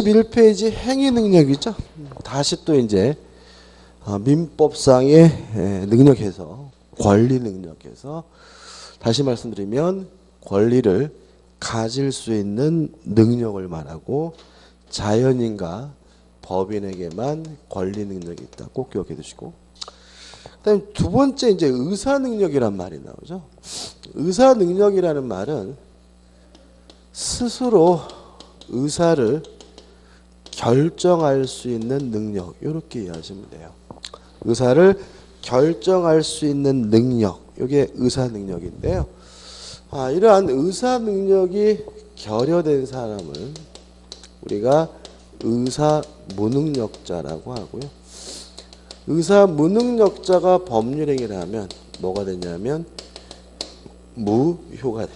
11페이지 행위 능력이죠. 다시 또 이제 민법상의 능력에서 권리 능력에서 다시 말씀드리면 권리를 가질 수 있는 능력을 말하고 자연인과 법인에게만 권리 능력이 있다. 꼭 기억해 두시고. 그다음에 두 번째 이제 의사 능력이란 말이 나오죠. 의사 능력이라는 말은 스스로 의사를 결정할 수 있는 능력, 이렇게 이해하시면 돼요. 의사를 결정할 수 있는 능력, 이게 의사 능력인데요. 이러한 의사 능력이 결여된 사람을 우리가 의사 무능력자라고 하고요. 의사 무능력자가 법률행위를 하면 뭐가 되냐면 무효가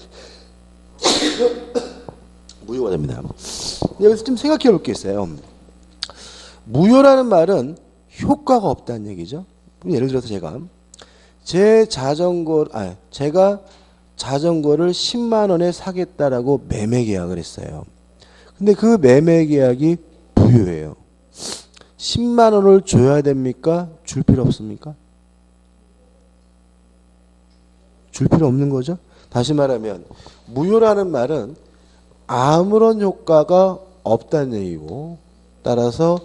무효가 됩니다. 여기서 좀 생각해 볼 게 있어요. 무효라는 말은 효과가 없다는 얘기죠. 예를 들어서 제가 자전거를 10만 원에 사겠다라고 매매 계약을 했어요. 근데 그 매매 계약이 무효예요. 10만 원을 줘야 됩니까? 줄 필요 없습니까? 줄 필요 없는 거죠. 다시 말하면 무효라는 말은 아무런 효과가 없다는 얘기고 따라서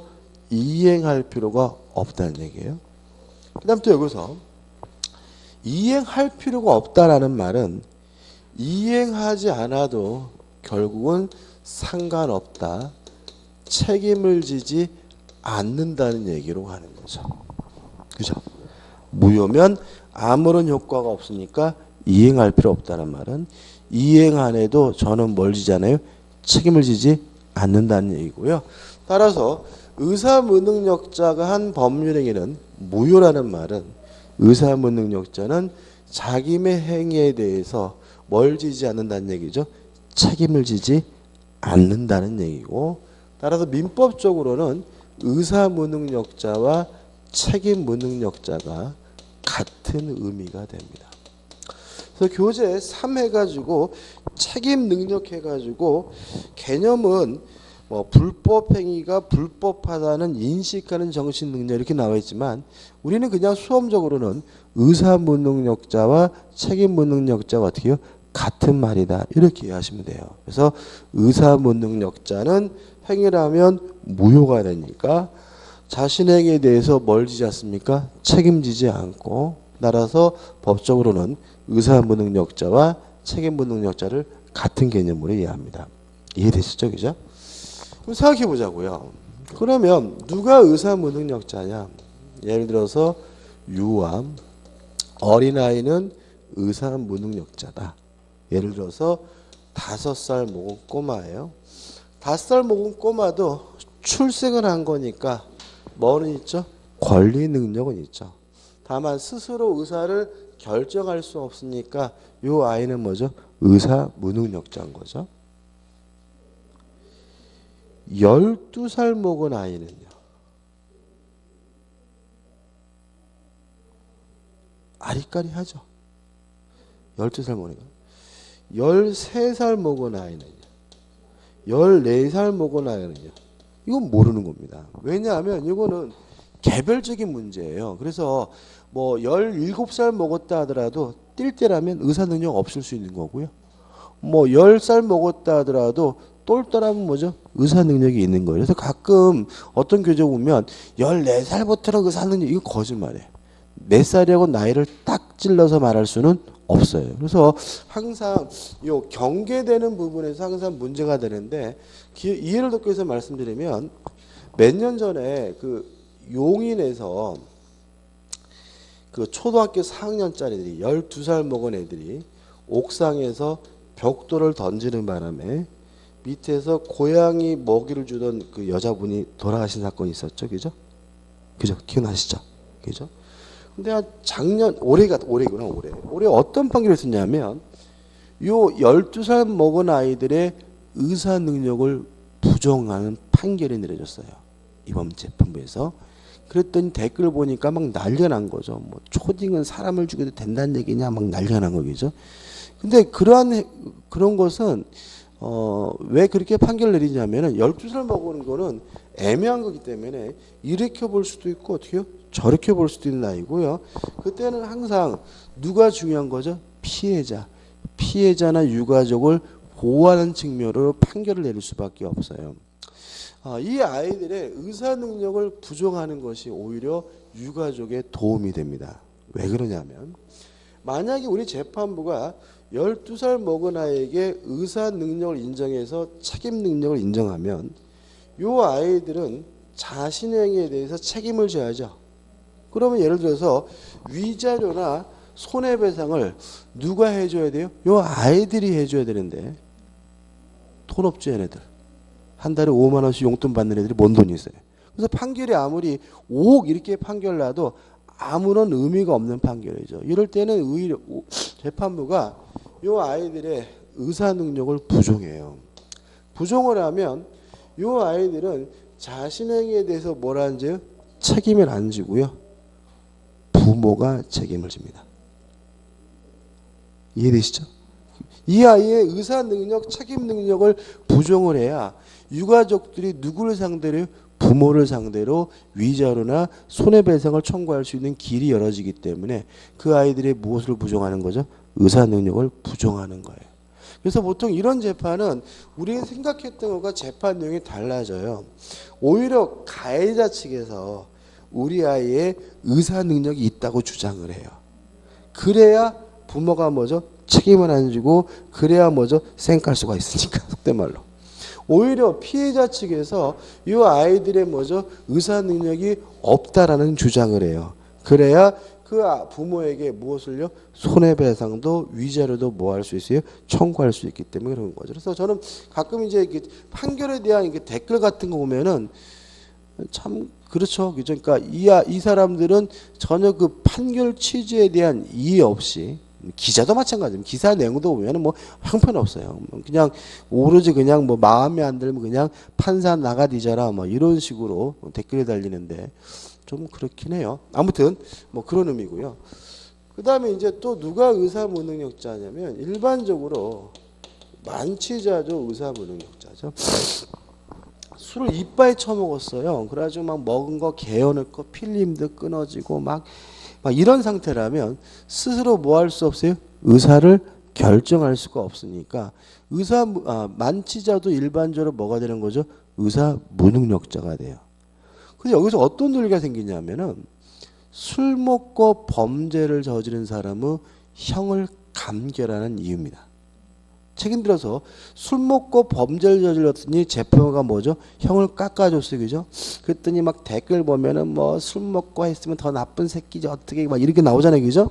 이행할 필요가 없다는 얘기예요. 그 다음 또 여기서 이행할 필요가 없다라는 말은 이행하지 않아도 결국은 상관없다. 책임을 지지 않는다는 얘기로 하는 거죠. 그죠? 무효면 아무런 효과가 없으니까 이행할 필요 없다는 말은 이행 안 해도 저는 뭘 지잖아요? 책임을 지지 않는다는 얘기고요. 따라서 의사무능력자가 한 법률행위는 무효라는 말은 의사무능력자는 자기의 행위에 대해서 뭘 지지 않는다는 얘기죠? 책임을 지지 않는다는 얘기고 따라서 민법적으로는 의사무능력자와 책임무능력자가 같은 의미가 됩니다. 그래서 교재 3 해가지고 책임 능력 해가지고 개념은 뭐 불법 행위가 불법하다는 인식하는 정신 능력 이렇게 나와 있지만 우리는 그냥 수험적으로는 의사무능력자와 책임무능력자가 어떻게 해요? 같은 말이다. 이렇게 이해하시면 돼요. 그래서 의사무능력자는 행위를 하면 무효가 되니까 자신에게 대해서 뭘 지지 않습니까? 책임지지 않고 따라서 법적으로는 의사무능력자와 책임무능력자를 같은 개념으로 이해합니다. 이해되시죠? 그죠? 그럼 생각해 보자고요. 그러면 누가 의사무능력자냐? 예를 들어서 유암, 어린아이는 의사무능력자다. 예를 들어서 5살 먹은 꼬마예요. 5살 먹은 꼬마도 출생을 한 거니까 뭐는 있죠? 권리 능력은 있죠. 다만 스스로 의사를 결정할 수 없으니까 이 아이는 뭐죠? 의사무능력자인 거죠. 12살 먹은 아이는요. 아리까리하죠. 12살 먹으니까. 13살 먹은 아이는요. 14살 먹은 아이는요. 이건 모르는 겁니다. 왜냐하면 이거는 개별적인 문제예요. 그래서 뭐 17살 먹었다 하더라도 뛸 때라면 의사 능력 없을 수 있는 거고요. 뭐 10살 먹었다 하더라도 똘똘하면 뭐죠? 의사 능력이 있는 거예요. 그래서 가끔 어떤 교재 보면 14살부터는 의사 능력 이거 거짓말이에요. 몇 살이라고 나이를 딱 찔러서 말할 수는 없어요. 그래서 항상 요 경계되는 부분에서 항상 문제가 되는데 이해를 돕기 위해서 말씀드리면 몇 년 전에 그 용인에서 그 초등학교 4학년짜리들이 12살 먹은 애들이 옥상에서 벽돌을 던지는 바람에 밑에서 고양이 먹이를 주던 그 여자분이 돌아가신 사건이 있었죠. 그죠? 그죠? 기억나시죠? 그죠? 근데 올해 어떤 판결을 썼냐면 요 12살 먹은 아이들의 의사 능력을 부정하는 판결이 내려졌어요. 이번 재판부에서. 그랬더니 댓글 보니까 막 난리가 난 거죠. 뭐 초딩은 사람을 죽여도 된다는 얘기냐 막 난리가 난 거겠죠. 근데 그런 것은 왜 그렇게 판결 내리냐면은 12살 먹은 거는 애매한 거기 때문에 이렇게 볼 수도 있고 어떻게요? 저렇게 볼 수도 있는 나이고요. 그때는 항상 누가 중요한 거죠? 피해자. 피해자나 유가족을 보호하는 측면으로 판결을 내릴 수밖에 없어요. 이 아이들의 의사 능력을 부정하는 것이 오히려 유가족에 도움이 됩니다. 왜 그러냐면 만약에 우리 재판부가 12살 먹은 아이에게 의사 능력을 인정해서 책임 능력을 인정하면 이 아이들은 자신의 행위에 대해서 책임을 져야죠. 그러면 예를 들어서 위자료나 손해배상을 누가 해줘야 돼요? 이 아이들이 해줘야 되는데 돈 없죠 얘네들. 한 달에 5만 원씩 용돈 받는 애들이 뭔 돈이 있어요. 그래서 판결이 아무리 5억 이렇게 판결 나도 아무런 의미가 없는 판결이죠. 이럴 때는 재판부가 이 아이들의 의사 능력을 부정해요. 부정을 하면 이 아이들은 자신의 행위에 대해서 뭐라 하는지요? 책임을 안 지고요. 부모가 책임을 집니다. 이해되시죠? 이 아이의 의사 능력, 책임 능력을 부정을 해야 유가족들이 누구를 상대로 부모를 상대로 위자료나 손해배상을 청구할 수 있는 길이 열어지기 때문에 그 아이들의 무엇을 부정하는 거죠? 의사 능력을 부정하는 거예요. 그래서 보통 이런 재판은 우리가 생각했던 것과 재판 내용이 달라져요. 오히려 가해자 측에서 우리 아이의 의사 능력이 있다고 주장을 해요. 그래야 부모가 뭐죠? 책임을 안 지고 그래야 뭐죠? 쌩깔 수가 있으니까 속된 말로. 오히려 피해자 측에서 이 아이들의 뭐죠? 의사 능력이 없다라는 주장을 해요. 그래야 그 부모에게 무엇을요? 손해배상도 위자료도 뭐 할 수 있어요? 청구할 수 있기 때문에 그런 거죠. 그래서 저는 가끔 이제 판결에 대한 댓글 같은 거 보면은 참 그렇죠. 그러니까 이 사람들은 전혀 그 판결 취지에 대한 이해 없이 기자도 마찬가지입니다. 기사 내용도 보면은 뭐 형편없어요. 그냥 오로지 그냥 뭐 마음에 안 들면 그냥 판사 나가 뒤져라 뭐 이런 식으로 댓글이 달리는데 좀 그렇긴 해요. 아무튼 뭐 그런 의미고요. 그다음에 이제 또 누가 의사 무능력자냐면 일반적으로 만취자죠. 의사 무능력자죠. 술을 이빠이 처먹었어요. 그래가지고 막 먹은 거 개어낼 거 필름도 끊어지고 막 이런 상태라면 스스로 뭐 할 수 없어요? 의사를 결정할 수가 없으니까 만취자도 일반적으로 뭐가 되는 거죠? 의사 무능력자가 돼요. 근데 여기서 어떤 논리가 생기냐면은 술 먹고 범죄를 저지른 사람의 형을 감결하는 이유입니다. 최근 들어서 술 먹고 범죄를 저질렀더니 재판부가 뭐죠? 형을 깎아줬어요. 그죠? 그랬더니 막 댓글 보면은 뭐 술 먹고 했으면 더 나쁜 새끼지 어떻게 막 이렇게 나오잖아요. 그죠?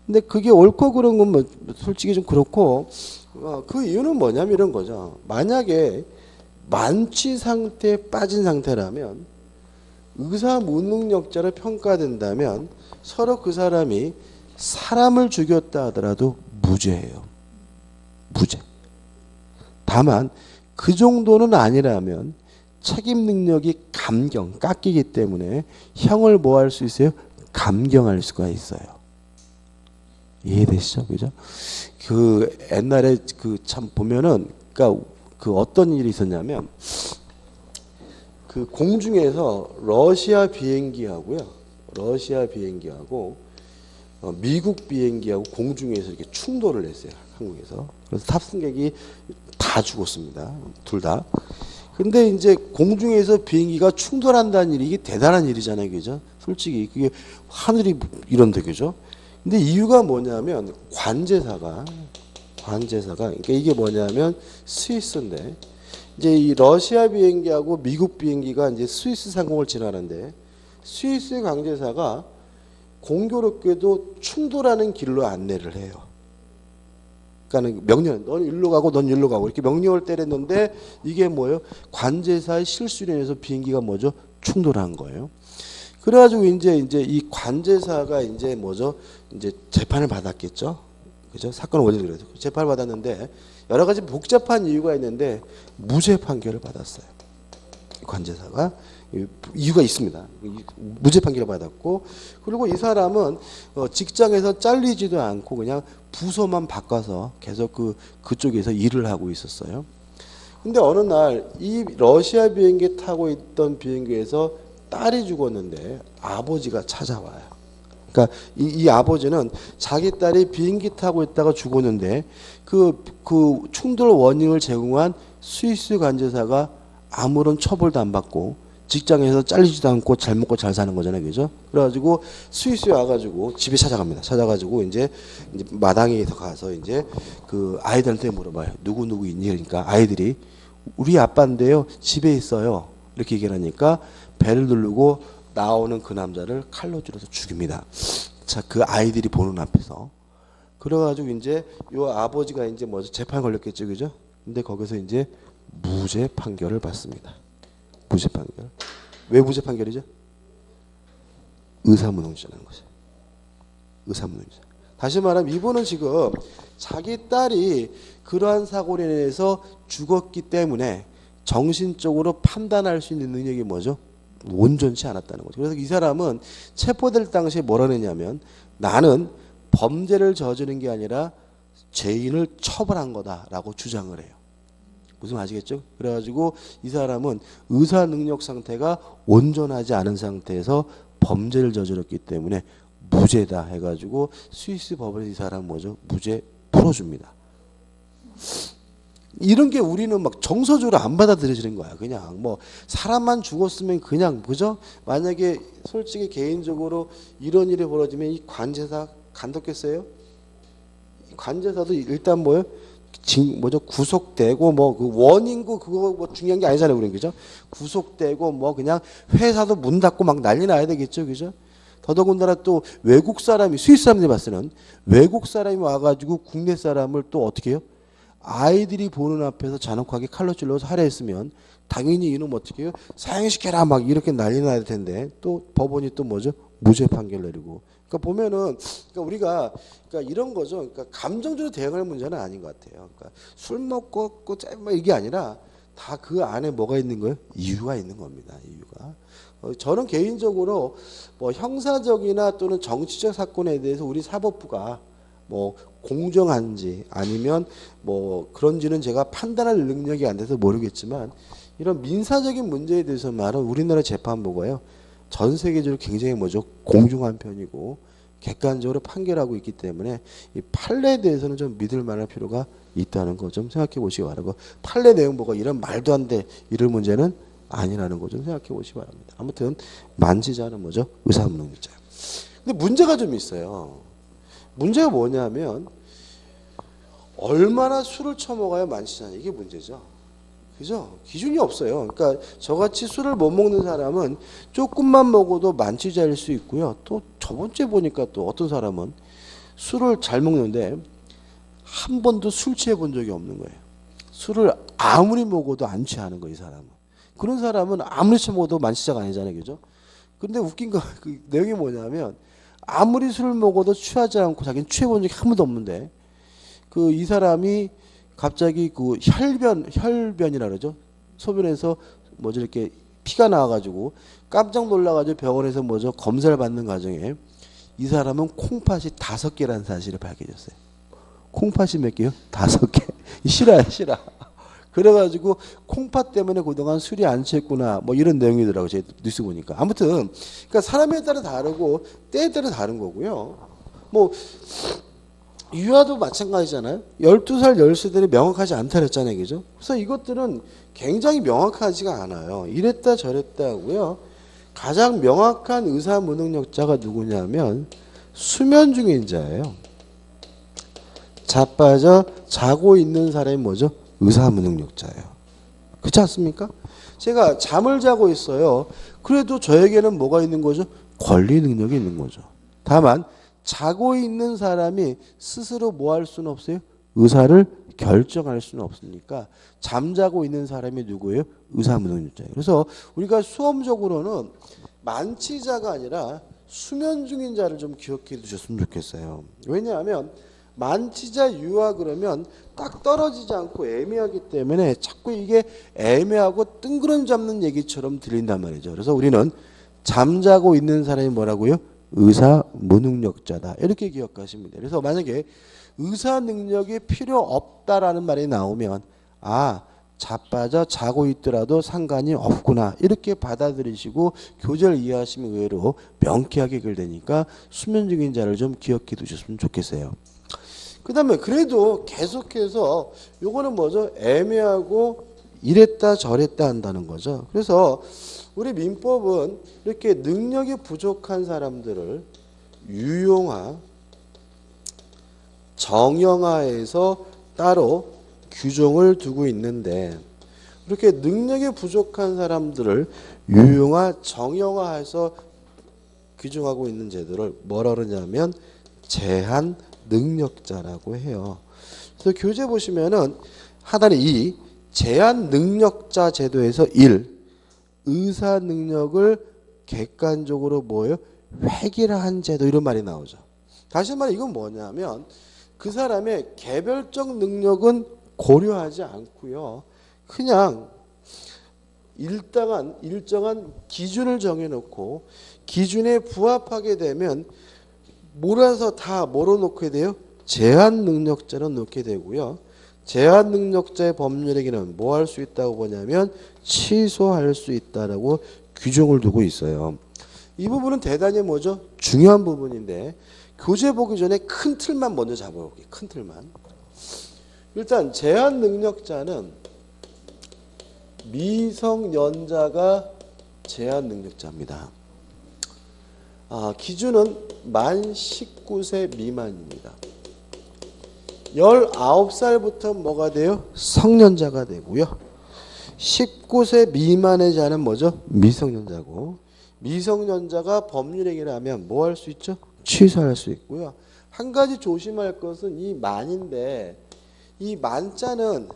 근데 그게 옳고 그런 건 뭐 솔직히 좀 그렇고 그 이유는 뭐냐면 이런 거죠. 만약에 만취 상태에 빠진 상태라면 의사 무능력자로 평가된다면 서로 그 사람이 사람을 죽였다 하더라도 무죄예요. 무죄. 다만 그 정도는 아니라면 책임 능력이 깎이기 때문에 형을 뭐 할 수 있어요? 감경할 수가 있어요. 이해되시죠? 그죠? 그 옛날에 그 참 보면은 그러니까 그 어떤 일이 있었냐면 그 공중에서 러시아 비행기하고 미국 비행기하고 공중에서 이렇게 충돌을 했어요. 한국에서. 그래서 탑승객이 다 죽었습니다. 둘 다. 근데 이제 공중에서 비행기가 충돌한다는 일이 이게 대단한 일이잖아요. 그죠? 솔직히 그게 하늘이 이런데 그죠? 근데 이유가 뭐냐면 관제사가 그러니까 이게 뭐냐면 스위스인데 이제 이 러시아 비행기하고 미국 비행기가 이제 스위스 상공을 지나는데 스위스 관제사가 공교롭게도 충돌하는 길로 안내를 해요. 그러니까 명령, 넌 일로 가고 넌 일로 가고 이렇게 명령을 때렸는데 이게 뭐예요? 관제사의 실수로 인해서 비행기가 뭐죠? 충돌한 거예요. 그래가지고 이제 이 관제사가 이제 뭐죠? 이제 재판을 받았겠죠. 그죠? 사건 원인을 그래서 재판을 받았는데 여러 가지 복잡한 이유가 있는데 무죄 판결을 받았어요. 관제사가. 이유가 있습니다. 무죄 판결을 받았고 그리고 이 사람은 직장에서 잘리지도 않고 그냥 부서만 바꿔서 계속 그쪽에서 일을 하고 있었어요. 근데 어느 날 이 러시아 비행기 타고 있던 비행기에서 딸이 죽었는데 아버지가 찾아와요. 그러니까 이 아버지는 자기 딸이 비행기 타고 있다가 죽었는데 그 충돌 원인을 제공한 스위스 관제사가 아무런 처벌도 안 받고 직장에서 잘리지도 않고 잘 먹고 잘 사는 거잖아요. 그죠? 그래가지고 스위스에 와가지고 집에 찾아갑니다. 찾아가지고 이제 마당에서 가서 이제 그 아이들한테 물어봐요. 누구 있니? 그러니까 아이들이 우리 아빠인데요. 집에 있어요. 이렇게 얘기를 하니까 배를 누르고 나오는 그 남자를 칼로 찔러서 죽입니다. 자, 그 아이들이 보는 앞에서. 그래가지고 이제 요 아버지가 이제 뭐죠? 재판 걸렸겠죠. 그죠? 근데 거기서 이제 무죄 판결을 받습니다. 무죄 판결. 왜 무죄 판결이죠? 의사무능자라는 거죠. 의사무능자. 다시 말하면 이분은 지금 자기 딸이 그러한 사고로 인해서 죽었기 때문에 정신적으로 판단할 수 있는 능력이 뭐죠? 온전치 않았다는 거죠. 그래서 이 사람은 체포될 당시에 뭐라 했냐면 나는 범죄를 저지른 게 아니라 죄인을 처벌한 거다라고 주장을 해요. 무슨 아시겠죠? 그래가지고 이 사람은 의사 능력 상태가 온전하지 않은 상태에서 범죄를 저질렀기 때문에 무죄다 해가지고 스위스 법원에서 이 사람 뭐죠? 무죄 풀어줍니다. 이런 게 우리는 막 정서적으로 안 받아들여지는 거야. 그냥 뭐 사람만 죽었으면 그냥 그죠? 만약에 솔직히 개인적으로 이런 일이 벌어지면 이 관제사 간뒀겠어요? 관제사도 일단 뭐요? 뭐죠? 구속되고 뭐 그 원인구 그거 뭐 중요한 게 아니잖아요, 우리는 그죠? 구속되고 뭐 그냥 회사도 문 닫고 막 난리 나야 되겠죠, 그죠? 더더군다나 또 외국 사람이 스위스 사람들이 봤을 때는 외국 사람이 와가지고 국내 사람을 또 어떻게 해요? 아이들이 보는 앞에서 잔혹하게 칼로 찔러서 살해했으면 당연히 이놈 어떻게 해요? 사형시켜라 막 이렇게 난리 나야 될 텐데 또 법원이 또 뭐죠? 무죄 판결 내리고. 그러니까 보면은 그러니까 우리가 그러니까 이런 거죠. 그러니까 감정적으로 대응할 문제는 아닌 것 같아요. 그러니까 술 먹고 뭐 이게 아니라 다 그 안에 뭐가 있는 거예요? 이유가 있는 겁니다. 이유가. 저는 개인적으로 뭐 형사적이나 또는 정치적 사건에 대해서 우리 사법부가 뭐 공정한지 아니면 뭐 그런지는 제가 판단할 능력이 안 돼서 모르겠지만 이런 민사적인 문제에 대해서 말은 우리나라 재판부가요. 전 세계적으로 굉장히 뭐죠? 공정한 편이고 객관적으로 판결하고 있기 때문에 이 판례에 대해서는 좀 믿을 만할 필요가 있다는 거 좀 생각해 보시기 바라고 판례 내용 보고 이런 말도 안 돼 이럴 문제는 아니라는 거 좀 생각해 보시기 바랍니다. 아무튼 만지자는 뭐죠? 의사무능자. 근데 문제가 좀 있어요. 문제가 뭐냐면 얼마나 술을 처먹어야 만지자냐 이게 문제죠. 그죠? 기준이 없어요. 그러니까 저같이 술을 못 먹는 사람은 조금만 먹어도 만취자일 수 있고요. 또 저번 주에 보니까 또 어떤 사람은 술을 잘 먹는데 한 번도 술 취해 본 적이 없는 거예요. 술을 아무리 먹어도 안 취하는 거예요, 이 사람은. 그런 사람은 아무리 처먹어도 만취자가 아니잖아요. 그죠? 근데 웃긴 거 그 내용이 뭐냐면 아무리 술을 먹어도 취하지 않고 자기는 취해 본 적이 한 번도 없는데 그 이 사람이 갑자기 그 혈변이라 그러죠. 소변에서 뭐죠 이렇게 피가 나와가지고 깜짝 놀라가지고 병원에서 뭐죠 검사를 받는 과정에 이 사람은 콩팥이 5개라는 사실을 밝혀졌어요. 콩팥이 몇 개요? 5개. 실화야. 그래가지고 콩팥 때문에 그동안 술이 안 취했구나 뭐 이런 내용이더라고요. 제 뉴스 보니까. 아무튼 그러니까 사람에 따라 다르고 때에 따라 다른 거고요. 뭐 유아도 마찬가지잖아요. 12살, 13살이 명확하지 않다 그랬잖아요. 그죠? 그래서 이것들은 굉장히 명확하지가 않아요. 이랬다 저랬다 하고요. 가장 명확한 의사무능력자가 누구냐면 수면 중인 자예요. 자빠져 자고 있는 사람이 뭐죠? 의사무능력자예요. 그렇지 않습니까? 제가 잠을 자고 있어요. 그래도 저에게는 뭐가 있는 거죠? 권리 능력이 있는 거죠. 다만 자고 있는 사람이 스스로 뭐 할 수는 없어요? 의사를 결정할 수는 없으니까 잠자고 있는 사람이 누구예요? 의사무능력자예요. 그래서 우리가 수험적으로는 만취자가 아니라 수면 중인 자를 좀 기억해 두셨으면 좋겠어요. 왜냐하면 만취자 유아 그러면 딱 떨어지지 않고 애매하기 때문에 자꾸 이게 애매하고 뜬구름 잡는 얘기처럼 들린단 말이죠. 그래서 우리는 잠자고 있는 사람이 뭐라고요? 의사 무능력자다 이렇게 기억하시면 돼요. 그래서 만약에 의사 능력이 필요 없다라는 말이 나오면 아 자빠져 자고 있더라도 상관이 없구나 이렇게 받아들이시고 교재를 이해하시면 의외로 명쾌하게 해결되니까 수면 중인 자를 좀 기억해 두셨으면 좋겠어요. 그 다음에 그래도 계속해서 요거는 뭐죠? 애매하고 이랬다 저랬다 한다는 거죠. 그래서 우리 민법은 이렇게 능력이 부족한 사람들을 유용화, 정형화해서 따로 규정을 두고 있는데 이렇게 능력이 부족한 사람들을 유용화, 정형화해서 규정하고 있는 제도를 뭐라 그러냐면 제한 능력자라고 해요. 그래서 교재 보시면은 하단에 2 제한 능력자 제도에서 1 의사 능력을 객관적으로 뭐예요? 획일화한 제도 이런 말이 나오죠. 다시 말해 이건 뭐냐면 그 사람의 개별적 능력은 고려하지 않고요. 그냥 일정한 기준을 정해놓고 기준에 부합하게 되면 몰아서 다 뭐로 놓게 돼요? 제한 능력자로 놓게 되고요. 제한 능력자의 법률행위는 뭐 할 수 있다고 보냐면 취소할 수 있다라고 규정을 두고 있어요. 이 부분은 대단히 뭐죠? 중요한 부분인데 교재 보기 전에 큰 틀만 먼저 잡아볼게요. 큰 틀만. 일단 제한 능력자는 미성년자가 제한 능력자입니다. 기준은 만 19세 미만입니다. 19살부터 뭐가 돼요? 성년자가 되고요. 19세 미만의 자는 뭐죠? 미성년자고 미성년자가 법률행위를 하면 뭐 할 수 있죠? 취소할 수 있고요. 한 가지 조심할 것은 이 만인데 이 만자는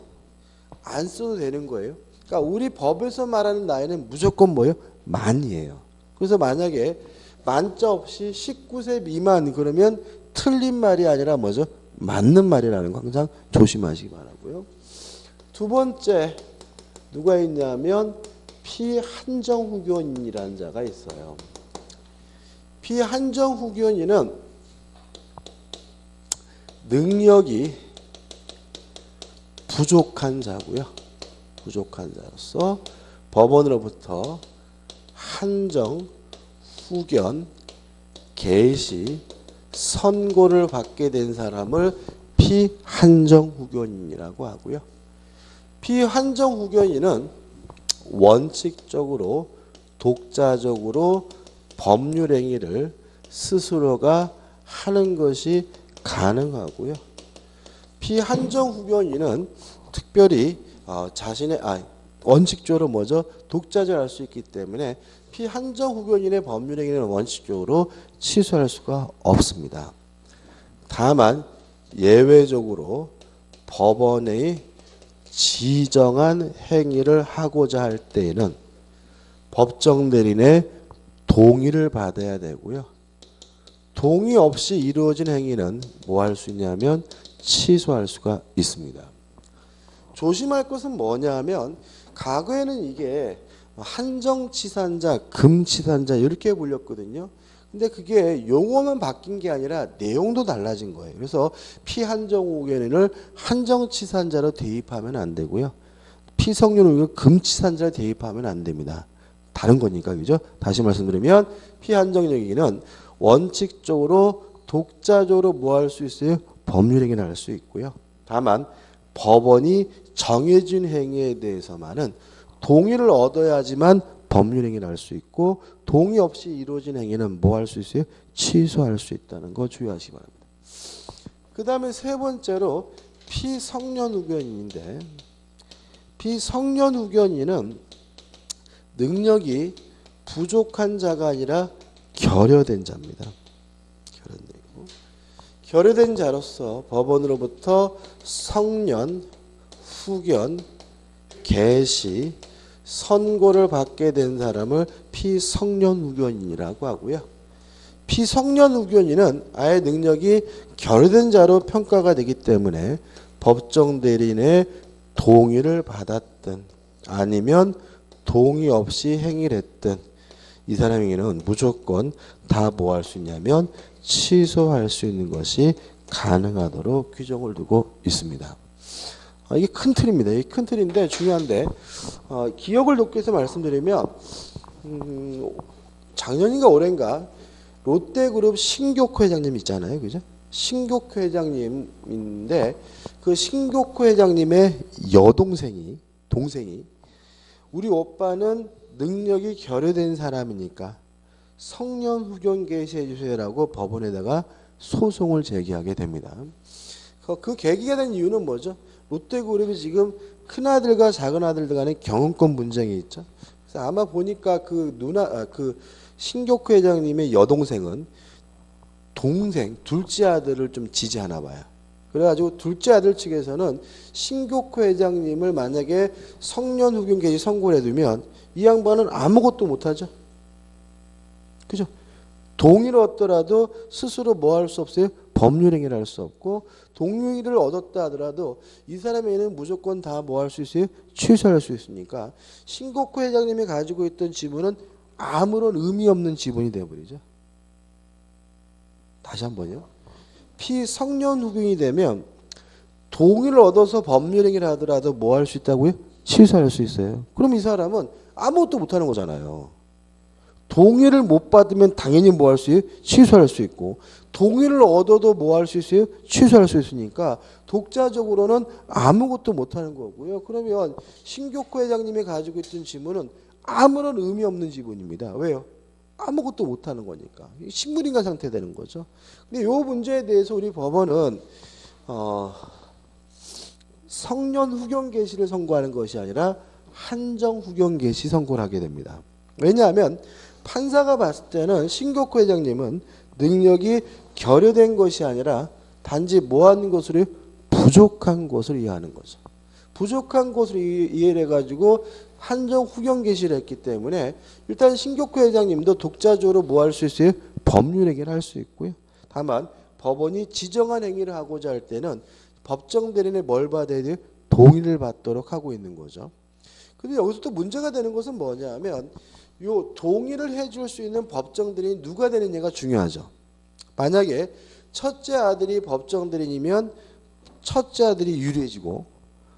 안 써도 되는 거예요. 그러니까 우리 법에서 말하는 나이는 무조건 뭐예요? 만이에요. 그래서 만약에 만자 없이 19세 미만 그러면 틀린 말이 아니라 뭐죠? 맞는 말이라는 거 항상 조심하시기 바라고요. 두 번째 누가 있냐면 피한정후견인이라는 자가 있어요. 피한정후견인은 능력이 부족한 자고요. 부족한 자로서 법원으로부터 한정, 후견, 개시, 선고를 받게 된 사람을 피한정후견인이라고 하고요. 피한정후견인은 원칙적으로 독자적으로 법률행위를 스스로가 하는 것이 가능하고요. 피한정후견인은 특별히 자신의 원칙적으로 뭐죠? 독자적으로 할 수 있기 때문에 피한정후견인의 법률행위는 원칙적으로 취소할 수가 없습니다. 다만 예외적으로 법원의 지정한 행위를 하고자 할 때에는 법정 대리인의 동의를 받아야 되고요. 동의 없이 이루어진 행위는 뭐 할 수 있냐면 취소할 수가 있습니다. 조심할 것은 뭐냐면 과거에는 이게 한정치산자, 금치산자 이렇게 불렸거든요. 근데 그게 용어만 바뀐 게 아니라 내용도 달라진 거예요. 그래서 피한정후견인을 한정치산자로 대입하면 안 되고요. 피성년후견을 금치산자로 대입하면 안 됩니다. 다른 거니까 그죠? 다시 말씀드리면 피한정후견인은 원칙적으로 독자적으로 뭐 할 수 있어요? 법률행위를 할 수 있고요. 다만 법원이 정해진 행위에 대해서만은 동의를 얻어야지만 법률행위를 할 수 있고 동의 없이 이루어진 행위는 뭐 할 수 있어요? 취소할 수 있다는 거 주의하시기 바랍니다. 그 다음에 세 번째로 피성년후견인인데 피성년후견인은 능력이 부족한 자가 아니라 결여된 자입니다. 결여된 자로서 법원으로부터 성년, 후견, 개시, 선고를 받게 된 사람을 피성년후견인이라고 하고요. 피성년후견인은 아예 능력이 결여된 자로 평가가 되기 때문에 법정 대리인의 동의를 받았든 아니면 동의 없이 행위를 했든 이 사람에게는 무조건 다 뭐 할 수 있냐면 취소할 수 있는 것이 가능하도록 규정을 두고 있습니다. 이게 큰 틀입니다. 이게 큰 틀인데 중요한데 기억을 돕기 위해서 말씀드리면 작년인가 올해인가 롯데그룹 신교코 회장님 있잖아요. 그죠? 신교코 회장님인데 그 신교코 회장님의 동생이 우리 오빠는 능력이 결여된 사람이니까 성년 후견 개시해 주세요라고 법원에다가 소송을 제기하게 됩니다. 그 계기가 된 이유는 뭐죠? 롯데그룹이 지금 큰아들과 작은아들 간의 경영권 분쟁이 있죠. 그래서 아마 보니까 그 신교코 회장님의 여동생은 둘째 아들을 좀 지지하나 봐요. 그래가지고 둘째 아들 측에서는 신교코 회장님을 만약에 성년 후견 개시 선고를 해두면 이 양반은 아무것도 못하죠. 그죠? 동의를 얻더라도 스스로 뭐 할 수 없어요? 법률행위를 할 수 없고 동의를 얻었다 하더라도 이 사람에게는 무조건 다 뭐 할 수 있어요? 취소할 수 있으니까 신교코 회장님이 가지고 있던 지분은 아무런 의미 없는 지분이 되어버리죠. 다시 한번요. 피성년 후견이 되면 동의를 얻어서 법률행위를 하더라도 뭐 할 수 있다고요? 취소할 수 있어요. 그럼 이 사람은 아무것도 못하는 거잖아요. 동의를 못 받으면 당연히 뭐 할 수 있어요? 취소할 수 있고 동의를 얻어도 뭐 할 수 있어요? 취소할 수 있으니까 독자적으로는 아무것도 못하는 거고요. 그러면 신교코 회장님이 가지고 있던 지분은 아무런 의미 없는 지분입니다. 왜요? 아무것도 못하는 거니까. 식물인간 상태 되는 거죠. 근데 이 문제에 대해서 우리 법원은 성년 후견 개시를 선고하는 것이 아니라 한정 후견 개시 선고를 하게 됩니다. 왜냐하면 판사가 봤을 때는 신교코 회장님은 능력이 결여된 것이 아니라 단지 뭐하는 것으로 부족한 것을 이해하는 거죠. 부족한 것을 이해를 해가지고 한정 후견 개시를 했기 때문에 일단 신교코 회장님도 독자적으로 뭐 할 수 있어요? 법률 행위를 할 수 있고요. 다만 법원이 지정한 행위를 하고자 할 때는 법정 대리인의 뭘 받아야 돼요? 동의를 받도록 하고 있는 거죠. 근데 여기서 또 문제가 되는 것은 뭐냐 하면 요 동의를 해줄 수 있는 법정 대리인이 누가 되느냐가 중요하죠. 만약에 첫째 아들이 법정 대리인이면 첫째 아들이 유리해지고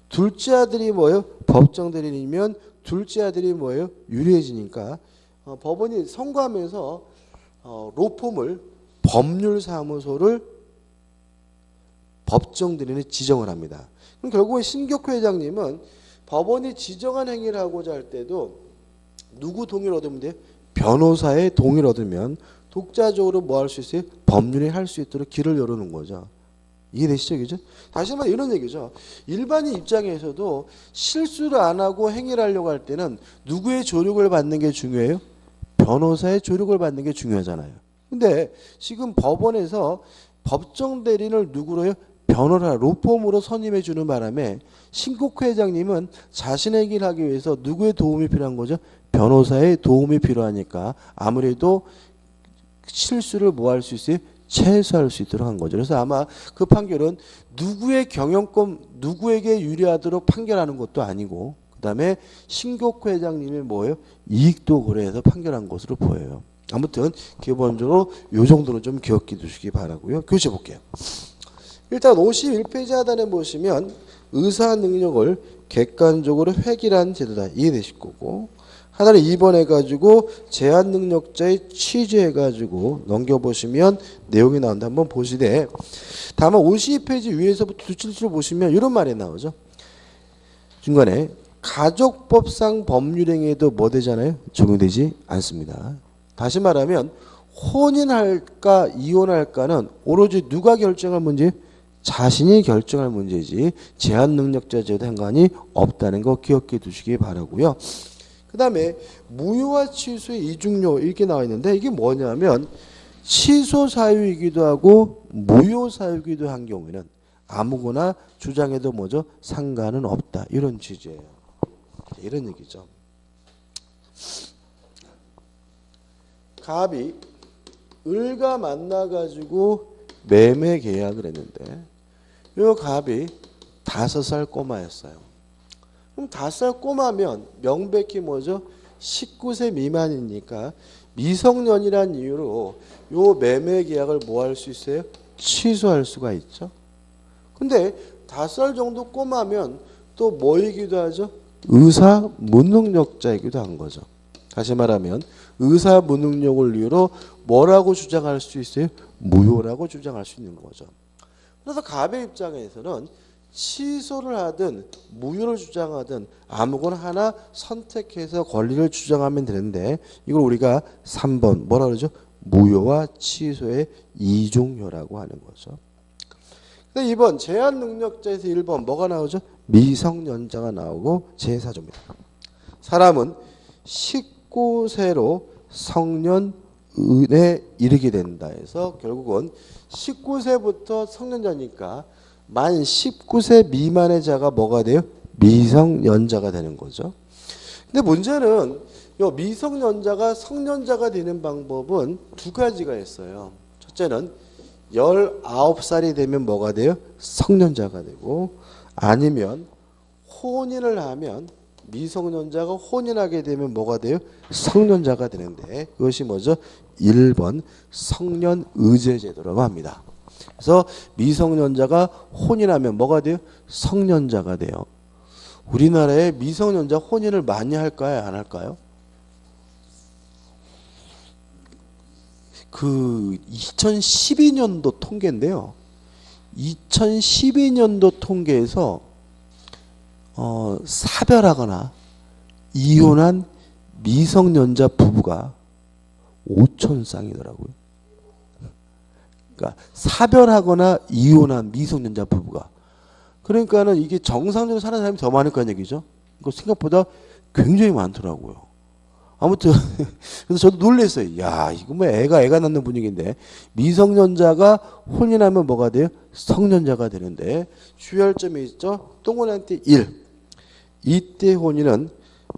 둘째 아들이 뭐예요? 법정 대리인이면 둘째 아들이 뭐예요? 유리해지니까 법원이 선고하면서 로펌을 법률사무소를 법정 대리인에 지정을 합니다. 그럼 결국에 신교코 회장님은 법원이 지정한 행위를 하고자 할 때도 누구 동의를 얻으면 돼요? 변호사의 동의를 얻으면 독자적으로 뭐 할 수 있어요? 법률에 할 수 있도록 길을 열어놓은 거죠. 이해되시죠? 그죠? 다시 말해 이런 얘기죠. 일반인 입장에서도 실수를 안 하고 행위를 하려고 할 때는 누구의 조력을 받는 게 중요해요? 변호사의 조력을 받는 게 중요하잖아요. 근데 지금 법원에서 법정 대리인을 누구로요? 변호사, 로펌으로 선임해 주는 바람에 신교코 회장님은 자신의 일을 하기 위해서 누구의 도움이 필요한 거죠? 변호사의 도움이 필요하니까 아무래도 실수를 뭐 할 수 있어요? 최소화할 수 있도록 한 거죠. 그래서 아마 그 판결은 누구의 경영권, 누구에게 유리하도록 판결하는 것도 아니고 그 다음에 신교코 회장님의 뭐예요? 이익도 고려해서 판결한 것으로 보여요. 아무튼 기본적으로 이 정도는 좀 기억해 두시기 바라고요. 교재 볼게요. 일단 51페이지 하단에 보시면 의사 능력을 객관적으로 획일한 제도다. 이해되실 거고 하나는 2번 해가지고 제한 능력자의 취재해가지고 넘겨보시면 내용이 나온다. 한번 보시되 다만 52페이지 위에서부터 두칠줄 보시면 이런 말이 나오죠. 중간에 가족법상 법률행위에도 뭐 되잖아요? 적용되지 않습니다. 다시 말하면 혼인할까 이혼할까는 오로지 누가 결정할 문제? 자신이 결정할 문제지 제한 능력자 제도 상관이 없다는 거 기억해 두시기 바라고요. 그 다음에 무효와 취소의 이중요 이렇게 나와 있는데 이게 뭐냐면 취소 사유이기도 하고 무효 사유이기도 한 경우에는 아무거나 주장해도 뭐죠? 상관은 없다. 이런 취지예요. 이런 얘기죠. 갑이 을과 만나가지고 매매 계약을 했는데 이 갑이 5살 꼬마였어요. 그럼 5살 꼬마면 명백히 뭐죠? 19세 미만이니까 미성년이란 이유로 요 매매 계약을 뭐 할 수 있어요? 취소할 수가 있죠. 근데 5살 정도 꼬마면 또 뭐이기도 하죠? 의사 무능력자이기도 한 거죠. 다시 말하면 의사 무능력을 이유로 뭐라고 주장할 수 있어요? 무효라고 주장할 수 있는 거죠. 그래서 갑의 입장에서는 취소를 하든 무효를 주장하든 아무거나 하나 선택해서 권리를 주장하면 되는데 이걸 우리가 3번 뭐라 그러죠? 무효와 취소의 이중효라고 하는 거죠. 2번 제한 능력자에서 1번 뭐가 나오죠? 미성년자가 나오고 제4조입니다. 사람은 19세로 성년에 이르게 된다 해서 결국은 19세부터 성년자니까 만 19세 미만의 자가 뭐가 돼요? 미성년자가 되는 거죠. 근데 문제는 요 미성년자가 성년자가 되는 방법은 두 가지가 있어요. 첫째는 19살이 되면 뭐가 돼요? 성년자가 되고 아니면 혼인을 하면 미성년자가 혼인하게 되면 뭐가 돼요? 성년자가 되는데 그것이 뭐죠? 1번 성년의제제도라고 합니다. 그래서 미성년자가 혼인하면 뭐가 돼요? 성년자가 돼요. 우리나라에 미성년자 혼인을 많이 할까요? 안 할까요? 그 2012년도 통계인데요. 2012년도 통계에서 사별하거나 이혼한 미성년자 부부가 5천 쌍이더라고요. 그러니까 사별하거나 이혼한 미성년자 부부가 그러니까는 이게 정상적으로 사는 사람이 더 많을 거란 얘기죠. 이거 생각보다 굉장히 많더라고요. 아무튼 그래서 저도 놀랐어요. 야 이거 뭐 애가 낳는 분위기인데 미성년자가 혼인하면 뭐가 돼요? 성년자가 되는데 주의할 점이 있죠. 동그란띠 1. 이때 혼인은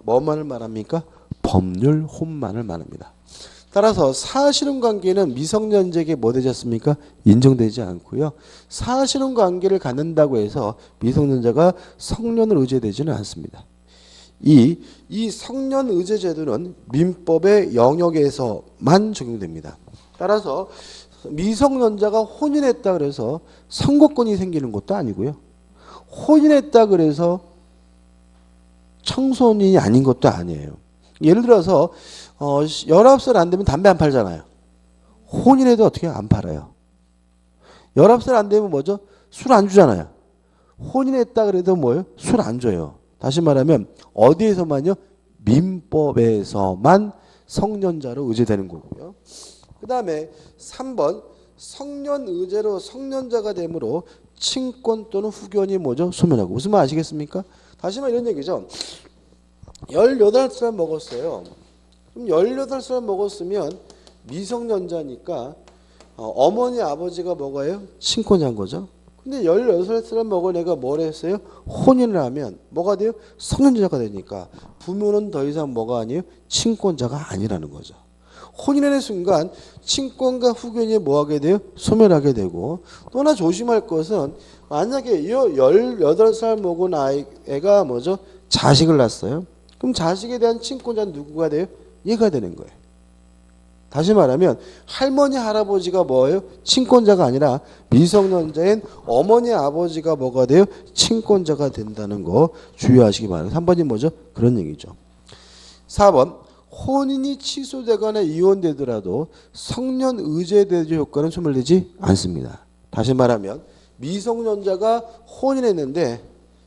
뭐만을 말합니까? 법률 혼만을 말합니다. 따라서 사실혼 관계는 미성년자에게 뭐 되지 않습니까? 인정되지 않고요. 사실혼 관계를 갖는다고 해서 미성년자가 성년을 의제되지는 않습니다. 이 성년의제 제도는 민법의 영역에서만 적용됩니다. 따라서 미성년자가 혼인했다 그래서 선거권이 생기는 것도 아니고요. 혼인했다 그래서 청소년이 아닌 것도 아니에요. 예를 들어서 19살 안 되면 담배 안 팔잖아요. 혼인해도 어떻게 안 팔아요. 19살 안 되면 뭐죠? 술 안 주잖아요. 혼인했다 그래도 뭐예요? 술 안 줘요. 다시 말하면 어디에서만요? 민법에서만 성년자로 의제되는 거고요. 그 다음에 3번 성년의제로 성년자가 되므로 친권 또는 후견이 뭐죠? 소멸하고. 무슨 말 아시겠습니까? 다시 말해 이런 얘기죠. 18살 먹었어요. 그럼 18살 먹었으면 미성년자니까 어머니 아버지가 뭐가요? 친권자인 거죠. 근데 16살 먹은 애가 뭘 했어요? 혼인을 하면 뭐가 돼요? 성년자가 되니까 부모는 더 이상 뭐가 아니에요? 친권자가 아니라는 거죠. 혼인하는 순간 친권과 후견이 뭐하게 돼요? 소멸하게 되고 또 하나 조심할 것은 만약에 18살 먹은 애가 뭐죠? 자식을 낳았어요. 그럼 자식에 대한 친권자는 누구가 돼요? 얘가 되는 거예요. 다시 말하면 할머니 할아버지가 뭐예요? 친권자가 아니라 미성년자인 어머니 아버지가 뭐가 돼요? 친권자가 된다는 거 주의하시기 바랍니다. 3번이 뭐죠? 그런 얘기죠. 4번 혼인이 취소되거나 이혼되더라도 성년의제대조 효과는 소멸되지 않습니다. 다시 말하면 미성년자가 혼인했는데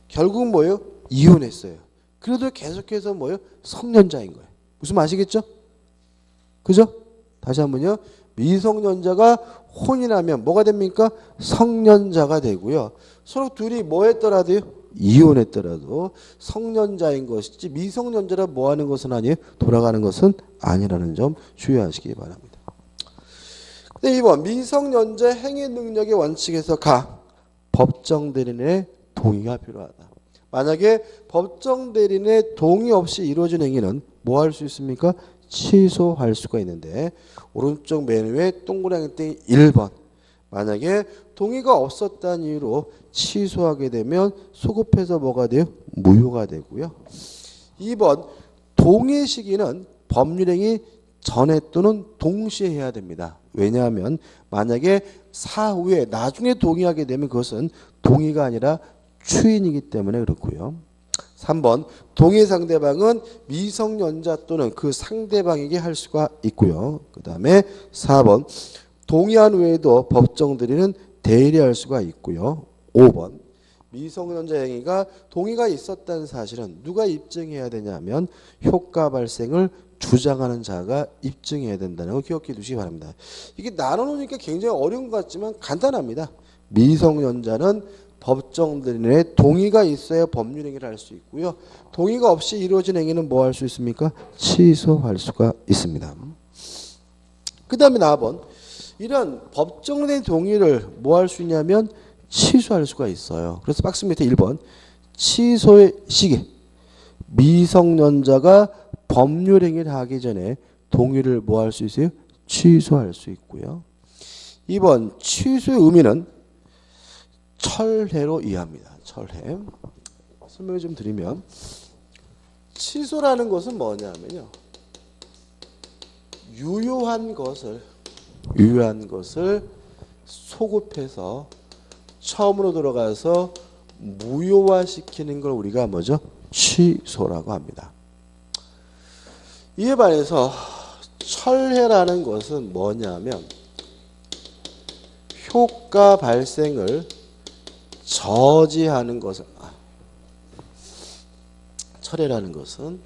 결국 뭐예요? 이혼했어요. 그래도 계속해서 뭐예요? 성년자인 거예요. 무슨 말 아시겠죠? 그죠? 다시 한번요. 미성년자가 혼인하면 뭐가 됩니까? 성년자가 되고요. 서로 둘이 뭐 했더라도요? 이혼했더라도 성년자인 것이지 미성년자라 뭐 하는 것은 아니에요? 돌아가는 것은 아니라는 점 주의하시기 바랍니다. 네, 2번 미성년자 행위 능력의 원칙에서 각 법정 대리인의 동의가 필요하다. 만약에 법정 대리인의 동의 없이 이루어진 행위는 뭐 할 수 있습니까? 취소할 수가 있는데 오른쪽 맨 위에 동그라미 땡 1번 만약에 동의가 없었다는 이유로 취소하게 되면 소급해서 뭐가 돼요? 무효가 되고요. 2번 동의 시기는 법률행위 전에 또는 동시에 해야 됩니다. 왜냐하면 만약에 사후에 나중에 동의하게 되면 그것은 동의가 아니라 추인이기 때문에 그렇고요. 3번 동의 상대방은 미성년자 또는 그 상대방에게 할 수가 있고요. 그 다음에 4번 동의한 외에도 법정 들이는 대리할 수가 있고요. 5번 미성년자 행위가 동의가 있었다는 사실은 누가 입증해야 되냐면 효과 발생을 주장하는 자가 입증해야 된다는 거 기억해 두시기 바랍니다. 이게 나눠놓으니까 굉장히 어려운 것 같지만 간단합니다. 미성년자는 법정 들인의 동의가 있어야 법률 행위를 할 수 있고요. 동의가 없이 이루어진 행위는 뭐 할 수 있습니까? 취소할 수가 있습니다. 그 다음에 4번 이런 법정의 동의를 뭐 할 수 있냐면 취소할 수가 있어요. 그래서 박스 밑에 1번 취소의 시기 미성년자가 법률 행위를 하기 전에 동의를 뭐 할 수 있어요? 취소할 수 있고요. 2번 취소의 의미는 철회로 이해합니다. 철회. 설명을 좀 드리면 취소라는 것은 뭐냐면요. 유효한 것을 소급해서 처음으로 들어가서 무효화시키는 걸 우리가 뭐죠? 취소라고 합니다. 이에 반해서 철회라는 것은 뭐냐면 효과 발생을 저지하는 것을 철회라는 것은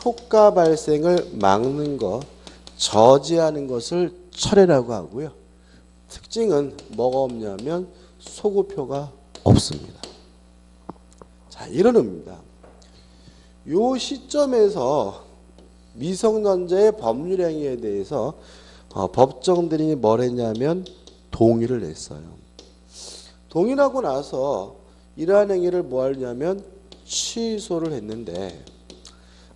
효과 발생을 막는 것, 저지하는 것을 철회라고 하고요. 특징은 뭐가 없냐면 소급효가 없습니다. 자, 이런 의미입니다. 이 시점에서 미성년자의 법률 행위에 대해서 법정들이 뭘 했냐면 동의를 냈어요. 동의하고 나서 이러한 행위를 뭐 하냐면 취소를 했는데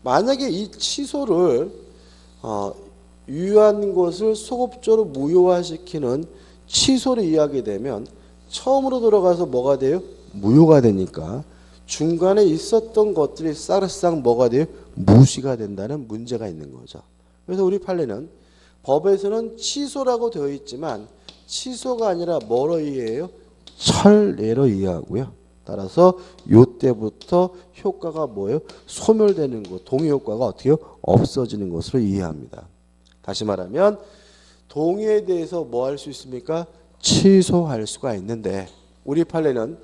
만약에 이 취소를 유효한 것을 소급적으로 무효화시키는 취소를 이해하게 되면 처음으로 들어가서 뭐가 돼요? 무효가 되니까 중간에 있었던 것들이 사르상 뭐가 돼요? 무시가 된다는 문제가 있는 거죠. 그래서 우리 판례는 법에서는 취소라고 되어 있지만 취소가 아니라 뭐로 이해해요? 철례로 이해하고요. 따라서 이때부터 효과가 뭐예요? 소멸되는 것, 동의 효과가 어떻게 없어지는 것으로 이해합니다. 다시 말하면 동의에 대해서 뭐 할 수 있습니까? 취소할 수가 있는데 우리 판례는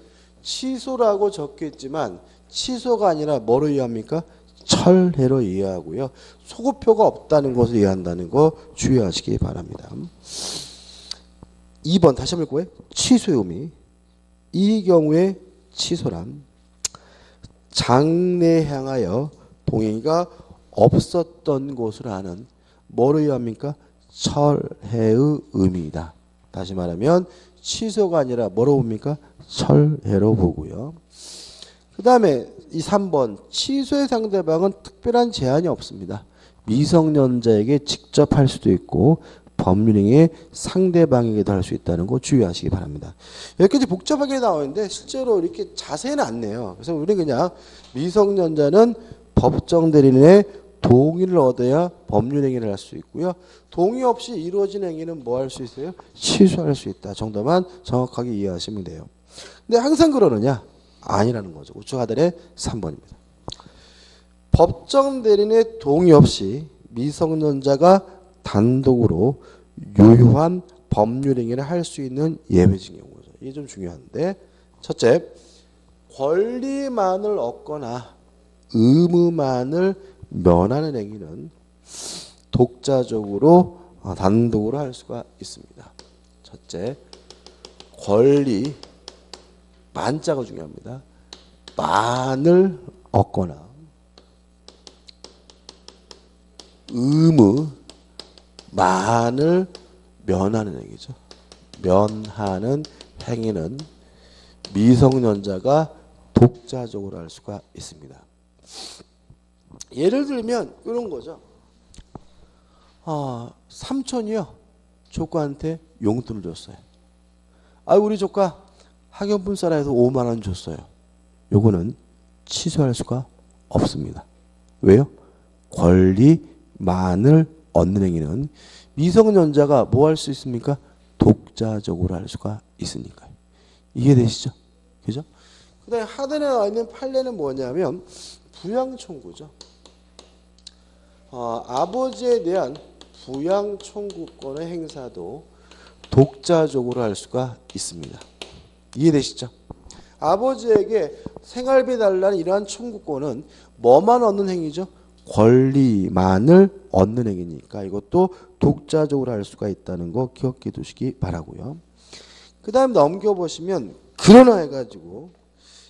취소라고 적혀있지만 취소가 아니라 뭐로 이해합니까? 철회로 이해하고요. 소급효가 없다는 것을 이해한다는 거 주의하시기 바랍니다. 2번 다시 한번 읽고요. 취소의 의미. 이 경우에 취소란 장래에 향하여 동의가 없었던 것으로 하는 뭐로 이해합니까? 철회의 의미이다. 다시 말하면 취소가 아니라 뭐로 봅니까? 철회로 보고요. 그 다음에 이 3번 취소의 상대방은 특별한 제한이 없습니다. 미성년자에게 직접 할 수도 있고 법률행위의 상대방에게도 할 수 있다는 거 주의하시기 바랍니다. 여기까지 복잡하게 나와 있는데 실제로 이렇게 자세히는 않네요. 그래서 우리는 그냥 미성년자는 법정 대리인의 동의를 얻어야 법률행위를 할 수 있고요. 동의 없이 이루어진 행위는 뭐 할 수 있어요? 취소할 수 있다 정도만 정확하게 이해하시면 돼요. 근데 항상 그러느냐? 아니라는 거죠. 우측 하단의 3번입니다. 법정 대리인의 동의 없이 미성년자가 단독으로 유효한 법률 행위를 할 수 있는 예외적인 경우죠. 이게 좀 중요한데 첫째, 권리만을 얻거나 의무만을 면하는 행위는 독자적으로 단독으로 할 수가 있습니다. 첫째, 권리 만자가 중요합니다. 만을 얻거나 의무 만을 면하는 행위죠. 면하는 행위는 미성년자가 독자적으로 할 수가 있습니다. 예를 들면 이런 거죠. 삼촌이요 조카한테 용돈을 줬어요. 우리 조카 학용품 싸라해서 5만 원 줬어요. 요거는 취소할 수가 없습니다. 왜요? 권리만을 얻는 행위는 미성년자가 뭐 할 수 있습니까? 독자적으로 할 수가 있으니까요. 이해되시죠? 그죠? 그다음에 하단에 나와 있는 판례는 뭐냐면 부양 청구죠. 아버지에 대한 부양 청구권의 행사도 독자적으로 할 수가 있습니다. 이해되시죠? 아버지에게 생활비 달라는 이러한 청구권은 뭐만 얻는 행위죠? 권리만을 얻는 행위니까 이것도 독자적으로 할 수가 있다는 거 기억해 두시기 바라고요. 그 다음 넘겨보시면 그러나 해가지고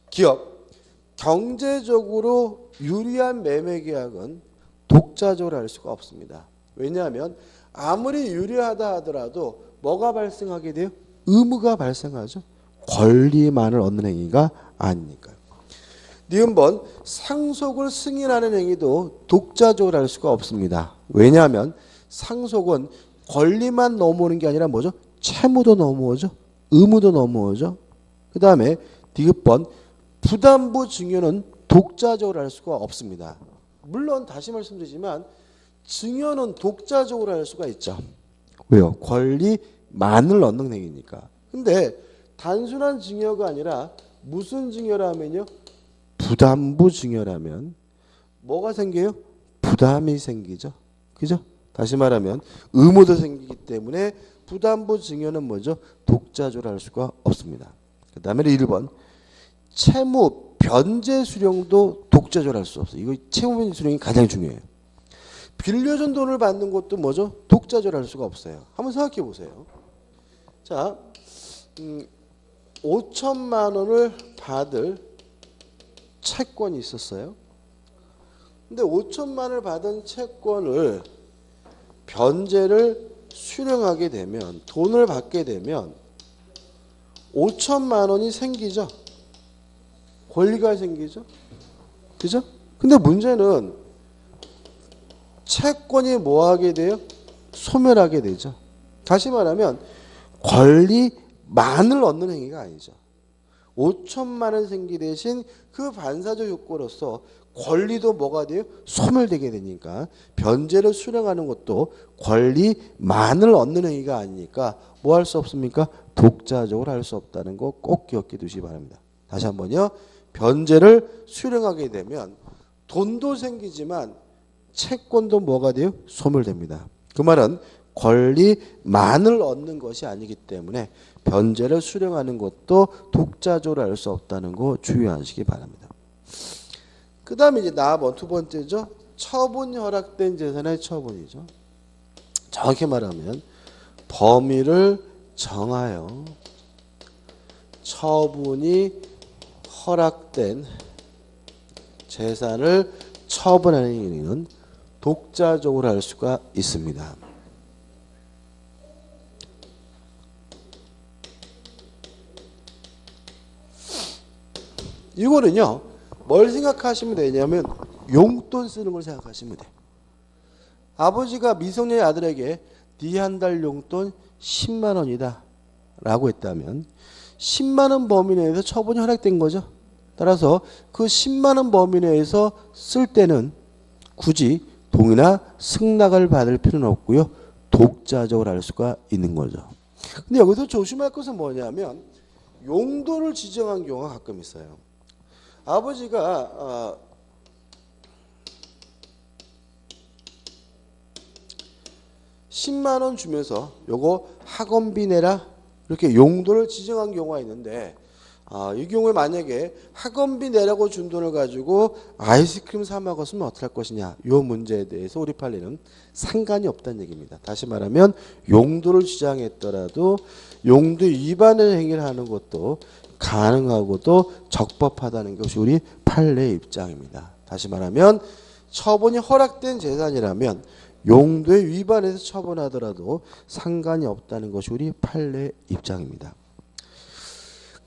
기업 경제적으로 유리한 매매 계약은 독자적으로 할 수가 없습니다. 왜냐하면 아무리 유리하다 하더라도 뭐가 발생하게 돼요? 의무가 발생하죠. 권리만을 얻는 행위가 아니니까요. 니은번 상속을 승인하는 행위도 독자적으로 할 수가 없습니다. 왜냐하면 상속은 권리만 넘어오는 게 아니라 뭐죠? 채무도 넘어오죠. 의무도 넘어오죠. 그 다음에 디귿번 부담부 증여는 독자적으로 할 수가 없습니다. 물론 다시 말씀드리지만 증여는 독자적으로 할 수가 있죠. 왜요? 권리만을 얻는 행위니까. 근데 단순한 증여가 아니라 무슨 증여라면요? 부담부 증여라면 뭐가 생겨요? 부담이 생기죠. 그죠? 다시 말하면 의무도 생기기 때문에 부담부 증여는 뭐죠? 독자적으로 할 수가 없습니다. 그 다음에 1번 채무 변제 수령도 독자적으로 할 수 없어요. 이거 채무 변제 수령이 가장 중요해요. 빌려준 돈을 받는 것도 뭐죠? 독자적으로 할 수가 없어요. 한번 생각해 보세요. 자, 5천만 원을 받을 채권이 있었어요. 근데 5천만 원을 받은 채권을 변제를 수령하게 되면 돈을 받게 되면 5천만 원이 생기죠. 권리가 생기죠. 그죠? 근데 문제는 채권이 뭐하게 돼요? 소멸하게 되죠. 다시 말하면 권리만을 얻는 행위가 아니죠. 5천만 원 생기 대신 그 반사적 효과로서 권리도 뭐가 돼요? 소멸되게 되니까 변제를 수령하는 것도 권리만을 얻는 행위가 아니니까 뭐 할 수 없습니까? 독자적으로 할 수 없다는 거 꼭 기억해 두시기 바랍니다. 다시 한번요. 변제를 수령하게 되면 돈도 생기지만 채권도 뭐가 돼요? 소멸됩니다. 그 말은 권리만을 얻는 것이 아니기 때문에 변제를 수령하는 것도 독자적으로 할 수 없다는 거 주의하시기 바랍니다. 그 다음에 이제 나번 두 번째죠. 처분 허락된 재산의 처분이죠. 정확히 말하면 범위를 정하여 처분이 허락된 재산을 처분하는 행위는 독자적으로 할 수가 있습니다. 이거는요. 뭘 생각하시면 되냐면 용돈 쓰는 걸 생각하시면 돼요. 아버지가 미성년의 아들에게 네 한 달 용돈 10만 원이다 라고 했다면 10만 원 범위 내에서 처분이 허락된 거죠. 따라서 그 10만 원 범위 내에서 쓸 때는 굳이 동의나 승낙을 받을 필요는 없고요. 독자적으로 할 수가 있는 거죠. 근데 여기서 조심할 것은 뭐냐면 용도를 지정한 경우가 가끔 있어요. 아버지가 10만 원 주면서 요거 학원비 내라 이렇게 용도를 지정한 경우가 있는데 이 경우에 만약에 학원비 내라고 준 돈을 가지고 아이스크림 사 먹었으면 어떻게 할 것이냐 이 문제에 대해서 우리 판례는 상관이 없다는 얘기입니다. 다시 말하면 용도를 지정했더라도 용도 위반의 행위를 하는 것도 가능하고도 적법하다는 것이 우리 판례의 입장입니다. 다시 말하면 처분이 허락된 재산이라면 용도에 위반해서 처분하더라도 상관이 없다는 것이 우리 판례의 입장입니다.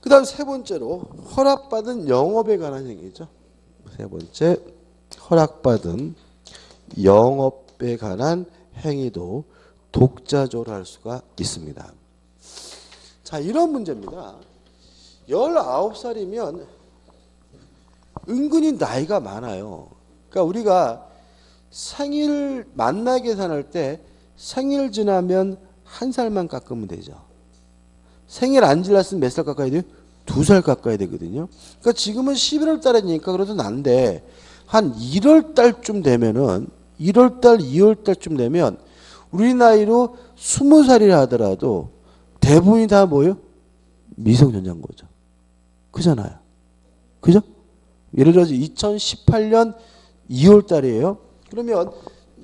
그 다음 세 번째로 허락받은 영업에 관한 행위죠. 세 번째 허락받은 영업에 관한 행위도 독자적으로 할 수가 있습니다. 자, 이런 문제입니다. 19살이면 은근히 나이가 많아요. 그러니까 우리가 생일 만나 계산할 때 생일 지나면 한 살만 깎으면 되죠. 생일 안 지났으면 몇 살 깎아야 돼요? 2살 가까이 되거든요. 그러니까 지금은 11월 달이니까 그래도 난데 한 1월 달쯤 되면은 1월 달, 2월 달쯤 되면 우리 나이로 20살이라 하더라도 대부분이 다 뭐예요? 미성년자인 거죠. 그잖아요. 그죠? 예를 들어서 2018년 2월 달이에요. 그러면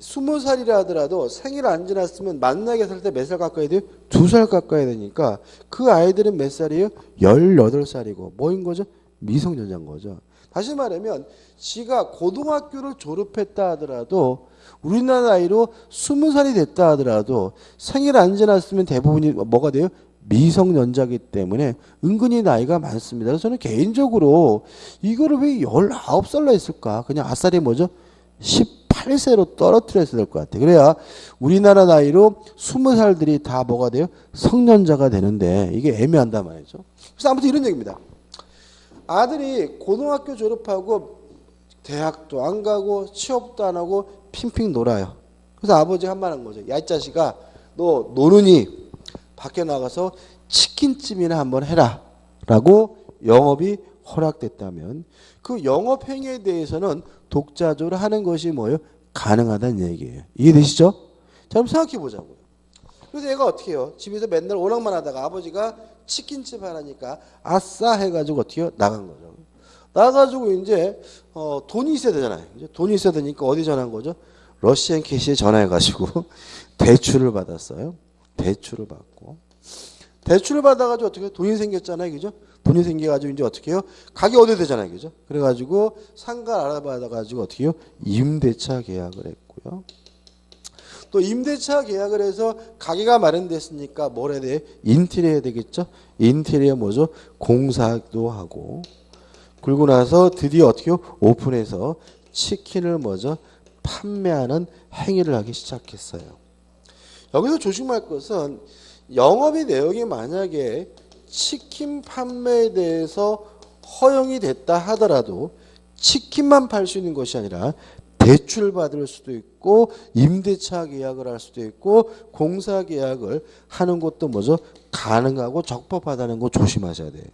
20살이라 하더라도 생일 안 지났으면 만나게 살 때 몇 살 가까이 돼요? 2살 가까이 되니까 그 아이들은 몇 살이에요? 18살이고 뭐인 거죠? 미성년자인 거죠. 다시 말하면 지가 고등학교를 졸업했다 하더라도 우리나라 나이로 20살이 됐다 하더라도 생일 안 지났으면 대부분이 뭐가 돼요? 미성년자이기 때문에 은근히 나이가 많습니다. 그래서 저는 개인적으로 이거를 왜 19살로 했을까? 그냥 아싸리 뭐죠? 18세로 떨어뜨려야 될 것 같아요. 그래야 우리나라 나이로 20살들이 다 뭐가 돼요? 성년자가 되는데 이게 애매한단 말이죠. 그래서 아무튼 이런 얘기입니다. 아들이 고등학교 졸업하고 대학도 안 가고 취업도 안 하고 핑핑 놀아요. 그래서 아버지가 한 말 한 거죠. 야, 이 자식아, 너 노느니 밖에 나가서 치킨집이나 한번 해라 라고 영업이 허락됐다면 그 영업 행위에 대해서는 독자적으로 하는 것이 뭐예요? 가능하다는 얘기예요. 이해되시죠? 자, 그럼 생각해 보자고요. 그래서 얘가 어떻게 해요? 집에서 맨날 오락만 하다가 아버지가 치킨집 하라니까 아싸 해가지고 어떻게 해요? 나간 거죠. 나가지고 이제 돈이 있어야 되잖아요. 돈이 있어야 되니까 어디 전화한 거죠? 러시안 캐시에 전화해가지고 대출을 받았어요. 대출을 받고 대출을 받아가지고 어떻게 해요? 돈이 생겼잖아요, 그죠? 돈이 생겨가지고 이제 어떻게 해요? 가게 얻어야 되잖아요, 그죠? 그래가지고 상가 알아받아가지고 어떻게 해요? 임대차 계약을 했고요. 또 임대차 계약을 해서 가게가 마련됐으니까 뭘 해야 돼? 인테리어 해야 되겠죠? 인테리어 뭐죠? 공사도 하고 그리고 나서 드디어 어떻게 해요? 오픈해서 치킨을 뭐죠? 판매하는 행위를 하기 시작했어요. 여기서 조심할 것은 영업의 내용이 만약에 치킨 판매에 대해서 허용이 됐다 하더라도 치킨만 팔 수 있는 것이 아니라 대출 받을 수도 있고 임대차 계약을 할 수도 있고 공사 계약을 하는 것도 뭐죠? 가능하고 적법하다는 거 조심하셔야 돼요.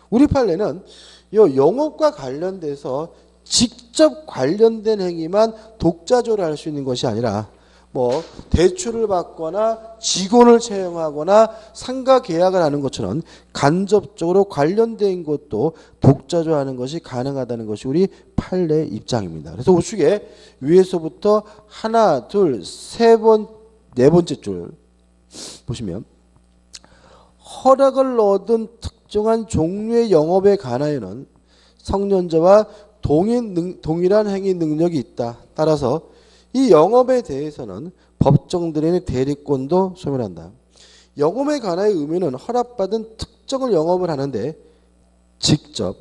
우리 판례는 이 영업과 관련돼서 직접 관련된 행위만 독자적으로 할 수 있는 것이 아니라 뭐 대출을 받거나 직원을 채용하거나 상가 계약을 하는 것처럼 간접적으로 관련된 것도 독자적으로 하는 것이 가능하다는 것이 우리 판례의 입장입니다. 그래서 우측에 위에서부터 하나, 둘, 세 번, 네 번째 줄 보시면 허락을 얻은 특정한 종류의 영업에 관하여는 성년자와 동일한 행위 능력이 있다. 따라서 이 영업에 대해서는 법정들의 대리권도 소멸한다. 영업에 관하여 의무는 허락받은 특정을 영업을 하는데 직접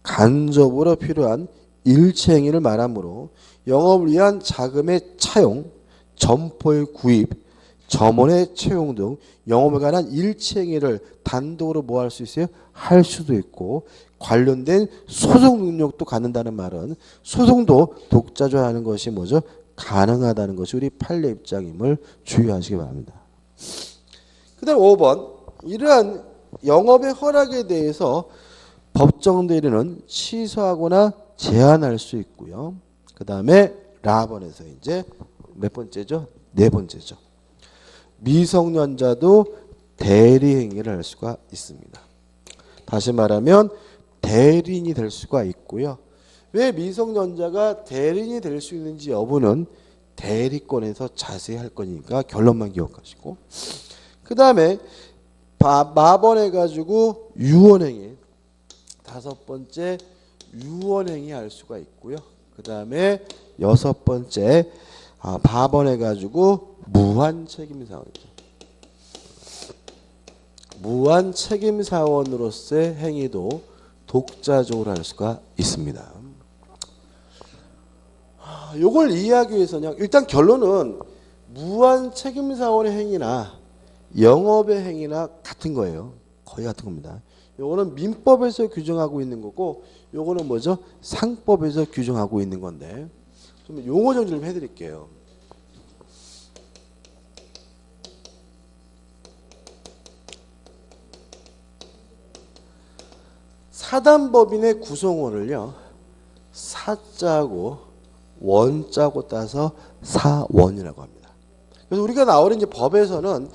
간접으로 필요한 일체 행위를 말하므로 영업을 위한 자금의 차용, 점포의 구입, 점원의 채용 등 영업에 관한 일체 행위를 단독으로 뭐 할 수 있어요? 할 수도 있고 관련된 소송 능력도 갖는다는 말은 소송도 독자적으로 것이 뭐죠? 가능하다는 것이 우리 판례 입장임을 주의하시기 바랍니다. 그 다음 5번 이러한 영업의 허락에 대해서 법정 대리는 취소하거나 제한할 수 있고요. 그 다음에 라번에서 이제 몇 번째죠? 네 번째죠. 미성년자도 대리 행위를 할 수가 있습니다. 다시 말하면 대리인이 될 수가 있고요. 왜 미성년자가 대리인이 될 수 있는지 여부는 대리권에서 자세히 할 거니까 결론만 기억하시고 그 다음에 마번해가지고 유언행위 다섯 번째 유언행위 할 수가 있고요. 그 다음에 여섯 번째 바번해가지고 무한책임사원이죠. 무한책임사원으로서의 행위도 독자적으로 할 수가 있습니다. 요걸 이해하기 위해서는 일단 결론은 무한책임사원의 행위나 영업의 행위나 같은 거예요. 거의 같은 겁니다. 요거는 민법에서 규정하고 있는 거고 요거는 뭐죠? 상법에서 규정하고 있는 건데 좀 용어 정리 좀 해드릴게요. 사단법인의 구성원을요, 사자고 원자고 따서 사원이라고 합니다. 그래서 우리가 나오는 이제 법에서는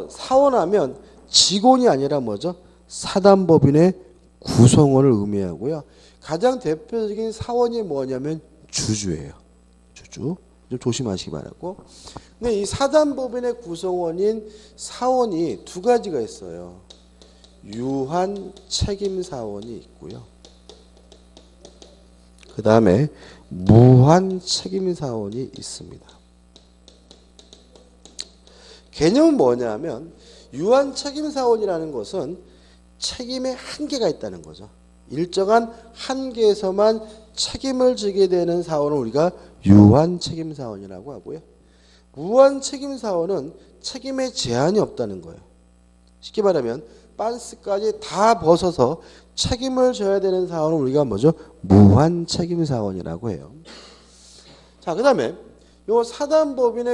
사원하면 직원이 아니라 뭐죠? 사단법인의 구성원을 의미하고요. 가장 대표적인 사원이 뭐냐면 주주예요. 주주. 좀 조심하시기 바라고. 근데 이 사단법인의 구성원인 사원이 두 가지가 있어요. 유한 책임사원이 있고요. 그 다음에 무한 책임사원이 있습니다. 개념은 뭐냐면 유한 책임사원이라는 것은 책임의 한계가 있다는 거죠. 일정한 한계에서만 책임을 지게 되는 사원을 우리가 유한 책임사원이라고 하고요. 무한 책임사원은 책임에 제한이 없다는 거예요. 쉽게 말하면 빤스까지 다 벗어서 책임을 져야 되는 사원은 우리가 뭐죠? 무한 책임사원이라고 해요. 자, 그 다음에 요 사단법인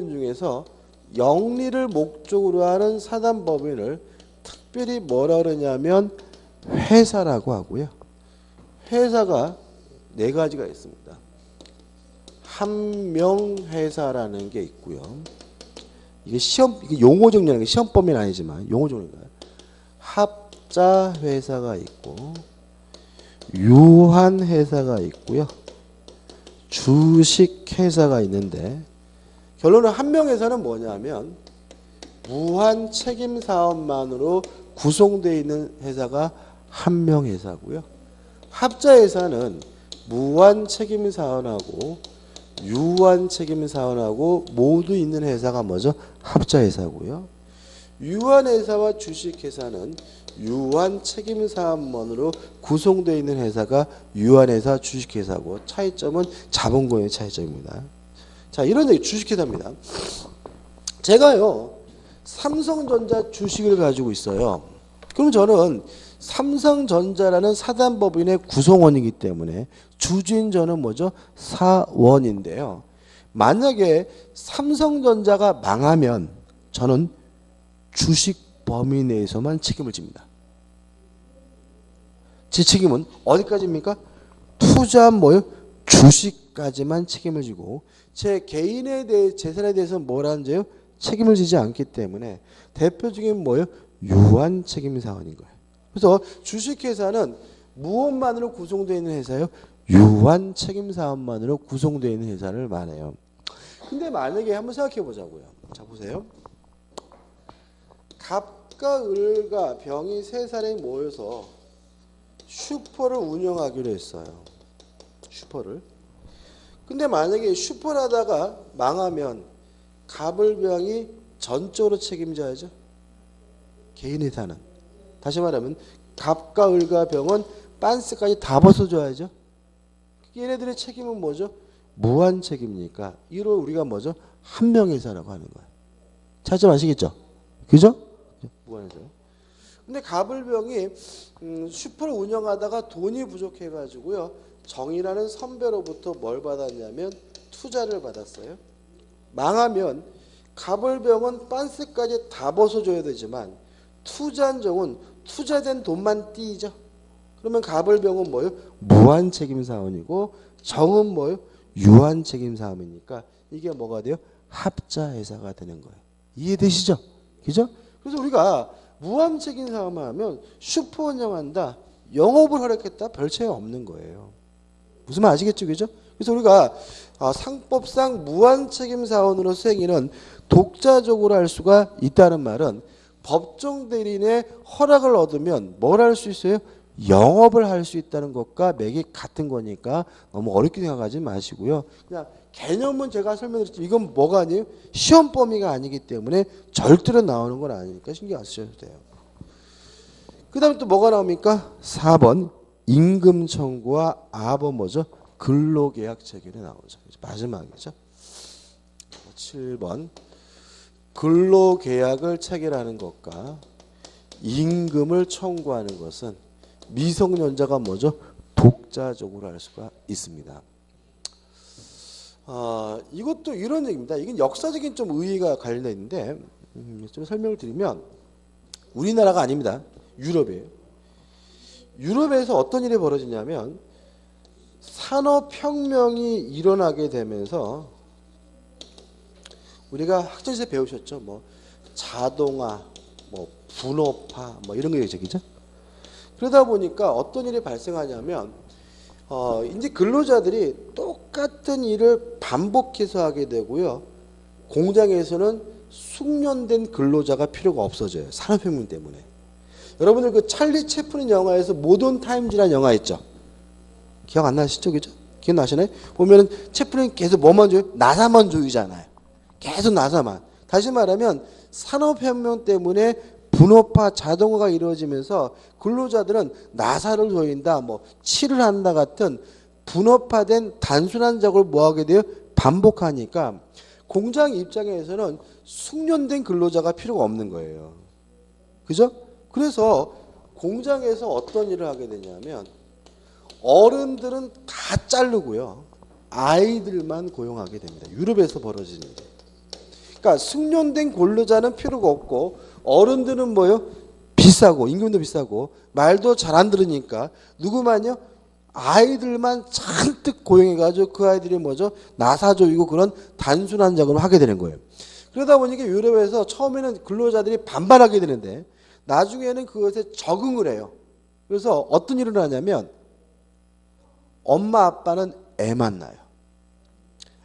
중에서 영리를 목적으로 하는 사단법인을 특별히 뭐라 그러냐면 회사라고 하고요. 회사가 네 가지가 있습니다. 한명회사라는 게 있고요. 이게 용어 정리하는 게 시험 범위는 아니지만 용어 정리가 합자회사가 있고 유한회사가 있고요. 주식회사가 있는데 결론은 한명회사는 뭐냐면 무한 책임 사업만으로 구성되어 있는 회사가 한명회사고요. 합자회사는 무한 책임 사원하고 유한 책임 사원하고 모두 있는 회사가 뭐죠? 합자회사고요. 유한회사와 주식회사는 유한 책임 사업만으로 구성되어 있는 회사가 유한회사 주식회사고 차이점은 자본금의 차이점입니다. 자, 이런 얘기 주식회사입니다. 제가요 삼성전자 주식을 가지고 있어요. 그럼 저는 삼성전자라는 사단법인의 구성원이기 때문에 주주인 저는 뭐죠? 사원인데요. 만약에 삼성전자가 망하면 저는 주식 범위 내에서만 책임을 집니다. 제 책임은 어디까지입니까? 투자한 뭐요? 주식까지만 책임을 지고 제 개인에 대해 재산에 대해서 뭐라는지요? 책임을 지지 않기 때문에 대표적인 뭐요? 유한 책임 사원인 거예요. 그래서 주식회사는 무엇만으로 구성되어 있는 회사요? 유한 책임 사원만으로 구성되어 있는 회사를 말해요. 근데 만약에 한번 생각해 보자고요. 자, 보세요. 갑과 을과 병이 세 사람이 모여서 슈퍼를 운영하기로 했어요. 슈퍼를. 근데 만약에 슈퍼를 하다가 망하면 갑을 병이 전적으로 책임져야죠. 개인 회사는. 다시 말하면 갑과 을과 병은 빤스까지 다 벗어줘야죠. 얘네들의 책임은 뭐죠? 무한 책임이니까 이걸 우리가 뭐죠? 한명회사라고 하는 거예요. 차이점 아시겠죠? 그죠? 무한회사요. 근데 갑을 병이 슈퍼를 운영하다가 돈이 부족해가지고요. 정이라는 선배로부터 뭘 받았냐면 투자를 받았어요. 망하면 갑을 병은 빤스까지 다 벗어줘야 되지만 투자한 정은 투자된 돈만 띄죠. 그러면 갑을 병은 뭐예요? 무한 책임 사원이고 정은 뭐예요? 유한 책임 사원이니까 이게 뭐가 돼요? 합자 회사가 되는 거예요. 이해되시죠? 그죠? 그래서 우리가 무한 책임 사업을 하면 슈퍼 운영한다, 영업을 하려겠다 별 차이 없는 거예요. 무슨 말 아시겠죠? 그죠? 그래서 우리가 상법상 무한 책임 사원으로서 행위는 독자적으로 할 수가 있다는 말은 법정 대리인의 허락을 얻으면 뭘 할 수 있어요? 영업을 할 수 있다는 것과 맥이 같은 거니까 너무 어렵게 생각하지 마시고요. 그냥 개념은 제가 설명드렸지만 이건 뭐가 아니에요? 시험 범위가 아니기 때문에 절대로 나오는 건 아니니까 신경 안 쓰셔도 돼요. 그 다음에 또 뭐가 나옵니까? 4번 임금 청구와 아번 뭐죠? 근로계약 체결이 나오죠. 마지막이죠. 7번 근로계약을 체결하는 것과 임금을 청구하는 것은 미성년자가 뭐죠? 독자적으로 할 수가 있습니다. 이것도 이런 얘기입니다. 이건 역사적인 좀 의의가 관련되어 있는데 좀 설명을 드리면 우리나라가 아닙니다. 유럽이에요. 유럽에서 어떤 일이 벌어지냐면 산업혁명이 일어나게 되면서 우리가 학창시절에 배우셨죠. 뭐 자동화, 뭐 분업화, 뭐 이런 거 얘기죠. 그러다 보니까 어떤 일이 발생하냐면 이제 근로자들이 똑같은 일을 반복해서 하게 되고요. 공장에서는 숙련된 근로자가 필요가 없어져요. 산업혁명 때문에. 여러분들 그 찰리 채플린 영화에서 모던 타임즈라는 영화 있죠. 기억 안 나시죠? 그죠? 기억나시나요? 보면은 채플린 계속 뭐만 줘요? 나사만 조이잖아요. 계속 나사만. 다시 말하면 산업혁명 때문에 분업화, 자동화가 이루어지면서 근로자들은 나사를 조인다, 뭐 칠을 한다 같은 분업화된 단순한 작업을 뭐하게 돼요? 반복하니까 공장 입장에서는 숙련된 근로자가 필요가 없는 거예요. 그죠? 그래서 공장에서 어떤 일을 하게 되냐면 어른들은 다 자르고요. 아이들만 고용하게 됩니다. 유럽에서 벌어지는 게. 그러니까 숙련된 근로자는 필요가 없고 어른들은 뭐요? 비싸고 임금도 비싸고 말도 잘 안 들으니까 누구만요? 아이들만 잔뜩 고용해가지고 그 아이들이 뭐죠? 나사조이고 그런 단순한 작업을 하게 되는 거예요. 그러다 보니까 유럽에서 처음에는 근로자들이 반발하게 되는데 나중에는 그것에 적응을 해요. 그래서 어떤 일을 하냐면 엄마 아빠는 애만 낳아요.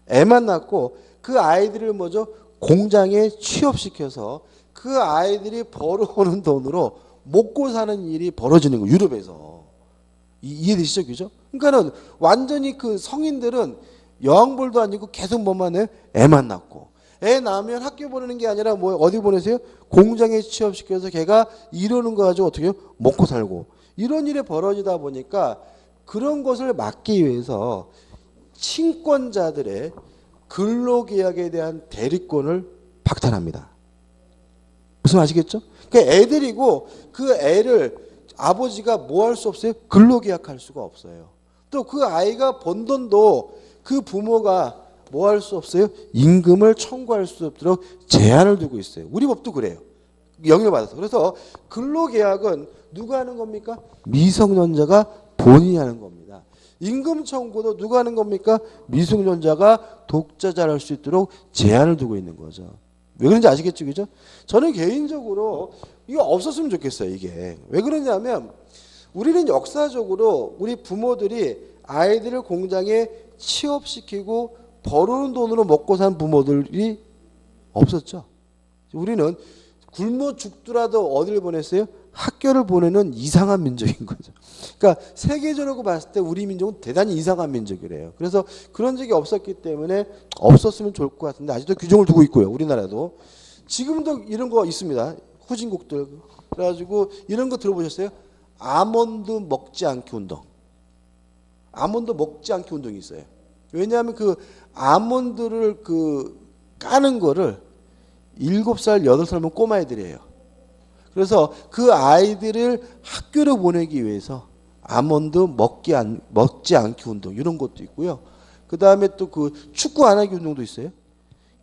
애만 낳고 그 아이들을 뭐죠? 공장에 취업시켜서 그 아이들이 벌어오는 돈으로 먹고 사는 일이 벌어지는 거예요. 유럽에서. 이해되시죠? 그죠? 그러니까는 완전히 그 성인들은 여왕벌도 아니고 계속 뭐만 해요? 애만 낳고. 애 낳으면 학교 보내는 게 아니라 뭐 어디 보내세요? 공장에 취업시켜서 걔가 이러는 거 가지고 어떻게 해요? 먹고 살고. 이런 일이 벌어지다 보니까 그런 것을 막기 위해서 친권자들의 근로계약에 대한 대리권을 박탈합니다. 무슨 아시겠죠? 그 애들이고 그 애를 아버지가 뭐 할 수 없어요? 근로계약할 수가 없어요. 또 그 아이가 번 돈도 그 부모가 뭐 할 수 없어요? 임금을 청구할 수 없도록 제한을 두고 있어요. 우리 법도 그래요. 영향을 받아서. 그래서 근로계약은 누가 하는 겁니까? 미성년자가 본인이 하는 겁니다. 임금 청구도 누가 하는 겁니까? 미성년자가 독자자를 할 수 있도록 제한을 두고 있는 거죠. 왜 그런지 아시겠죠? 그죠? 저는 개인적으로 이거 없었으면 좋겠어요. 이게. 왜 그러냐면 우리는 역사적으로 우리 부모들이 아이들을 공장에 취업시키고 벌어오는 돈으로 먹고 산 부모들이 없었죠. 우리는 굶어 죽더라도 어디를 보냈어요? 학교를 보내는 이상한 민족인 거죠. 그러니까 세계적으로 봤을 때 우리 민족은 대단히 이상한 민족이래요. 그래서 그런 적이 없었기 때문에 없었으면 좋을 것 같은데 아직도 규정을 두고 있고요. 우리나라도. 지금도 이런 거 있습니다. 후진국들. 그래가지고 이런 거 들어보셨어요? 아몬드 먹지 않기 운동. 아몬드 먹지 않기 운동이 있어요. 왜냐하면 그 아몬드를 그 까는 거를 7살, 8살이면 꼬마애들이에요. 그래서 그 아이들을 학교로 보내기 위해서 아몬드 먹지 않기 운동 이런 것도 있고요. 그 다음에 또 그 축구 안 하기 운동도 있어요.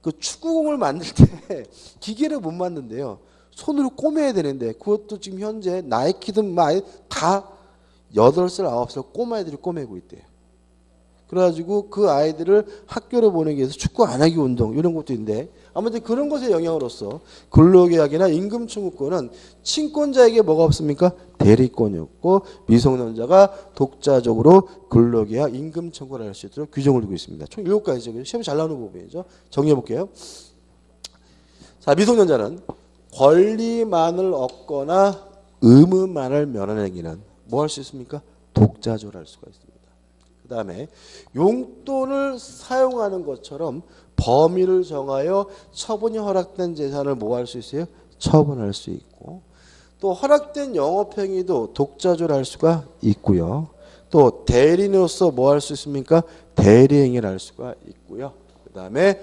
그 축구공을 만들 때 기계를 못 만든대요. 손으로 꼬매야 되는데 그것도 지금 현재 나이키든 다 8살, 9살 꼬마애들이 꼬매고 있대요. 그래가지고 그 아이들을 학교로 보내기 위해서 축구 안 하기 운동 이런 것도 있는데 아무튼 그런 것의 영향으로서 근로계약이나 임금청구권은 친권자에게 뭐가 없습니까? 대리권이 없고 미성년자가 독자적으로 근로계약 임금청구를 할 수 있도록 규정을 두고 있습니다. 총 7가지죠. 시험이 잘 나오는 부분이죠. 정리해 볼게요. 자, 미성년자는 권리만을 얻거나 의무만을 면하는 행위는 뭐 할 수 있습니까? 독자적으로 할 수가 있습니다. 그 다음에 용돈을 사용하는 것처럼 범위를 정하여 처분이 허락된 재산을 뭐 할 수 있어요? 처분할 수 있고 또 허락된 영업행위도 독자적으로 할 수가 있고요. 또 대리인으로서 뭐 할 수 있습니까? 대리행위를 할 수가 있고요. 그 다음에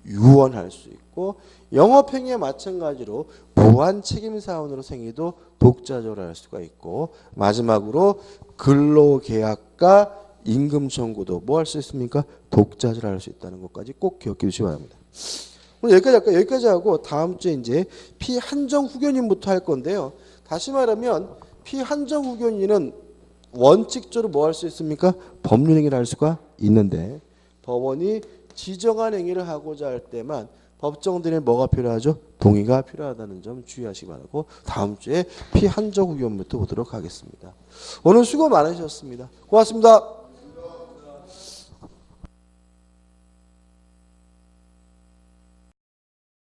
유언할 수 있고 영업행위에 마찬가지로 무한책임사원으로 생기도 독자적으로 할 수가 있고 마지막으로 근로계약과 임금 청구도 뭐 할 수 있습니까? 독자적으로 할 수 있다는 것까지 꼭 기억해 주시기 바랍니다. 오늘 여기까지 할까요? 여기까지 하고 다음 주에 이제 피한정 후견인부터 할 건데요. 다시 말하면 피한정 후견인은 원칙적으로 뭐 할 수 있습니까? 법률 행위를 할 수가 있는데 법원이 지정한 행위를 하고자 할 때만 법정들의 뭐가 필요하죠? 동의가 필요하다는 점 주의하시기 바라고 다음 주에 피한적 의견부터 보도록 하겠습니다. 오늘 수고 많으셨습니다. 고맙습니다.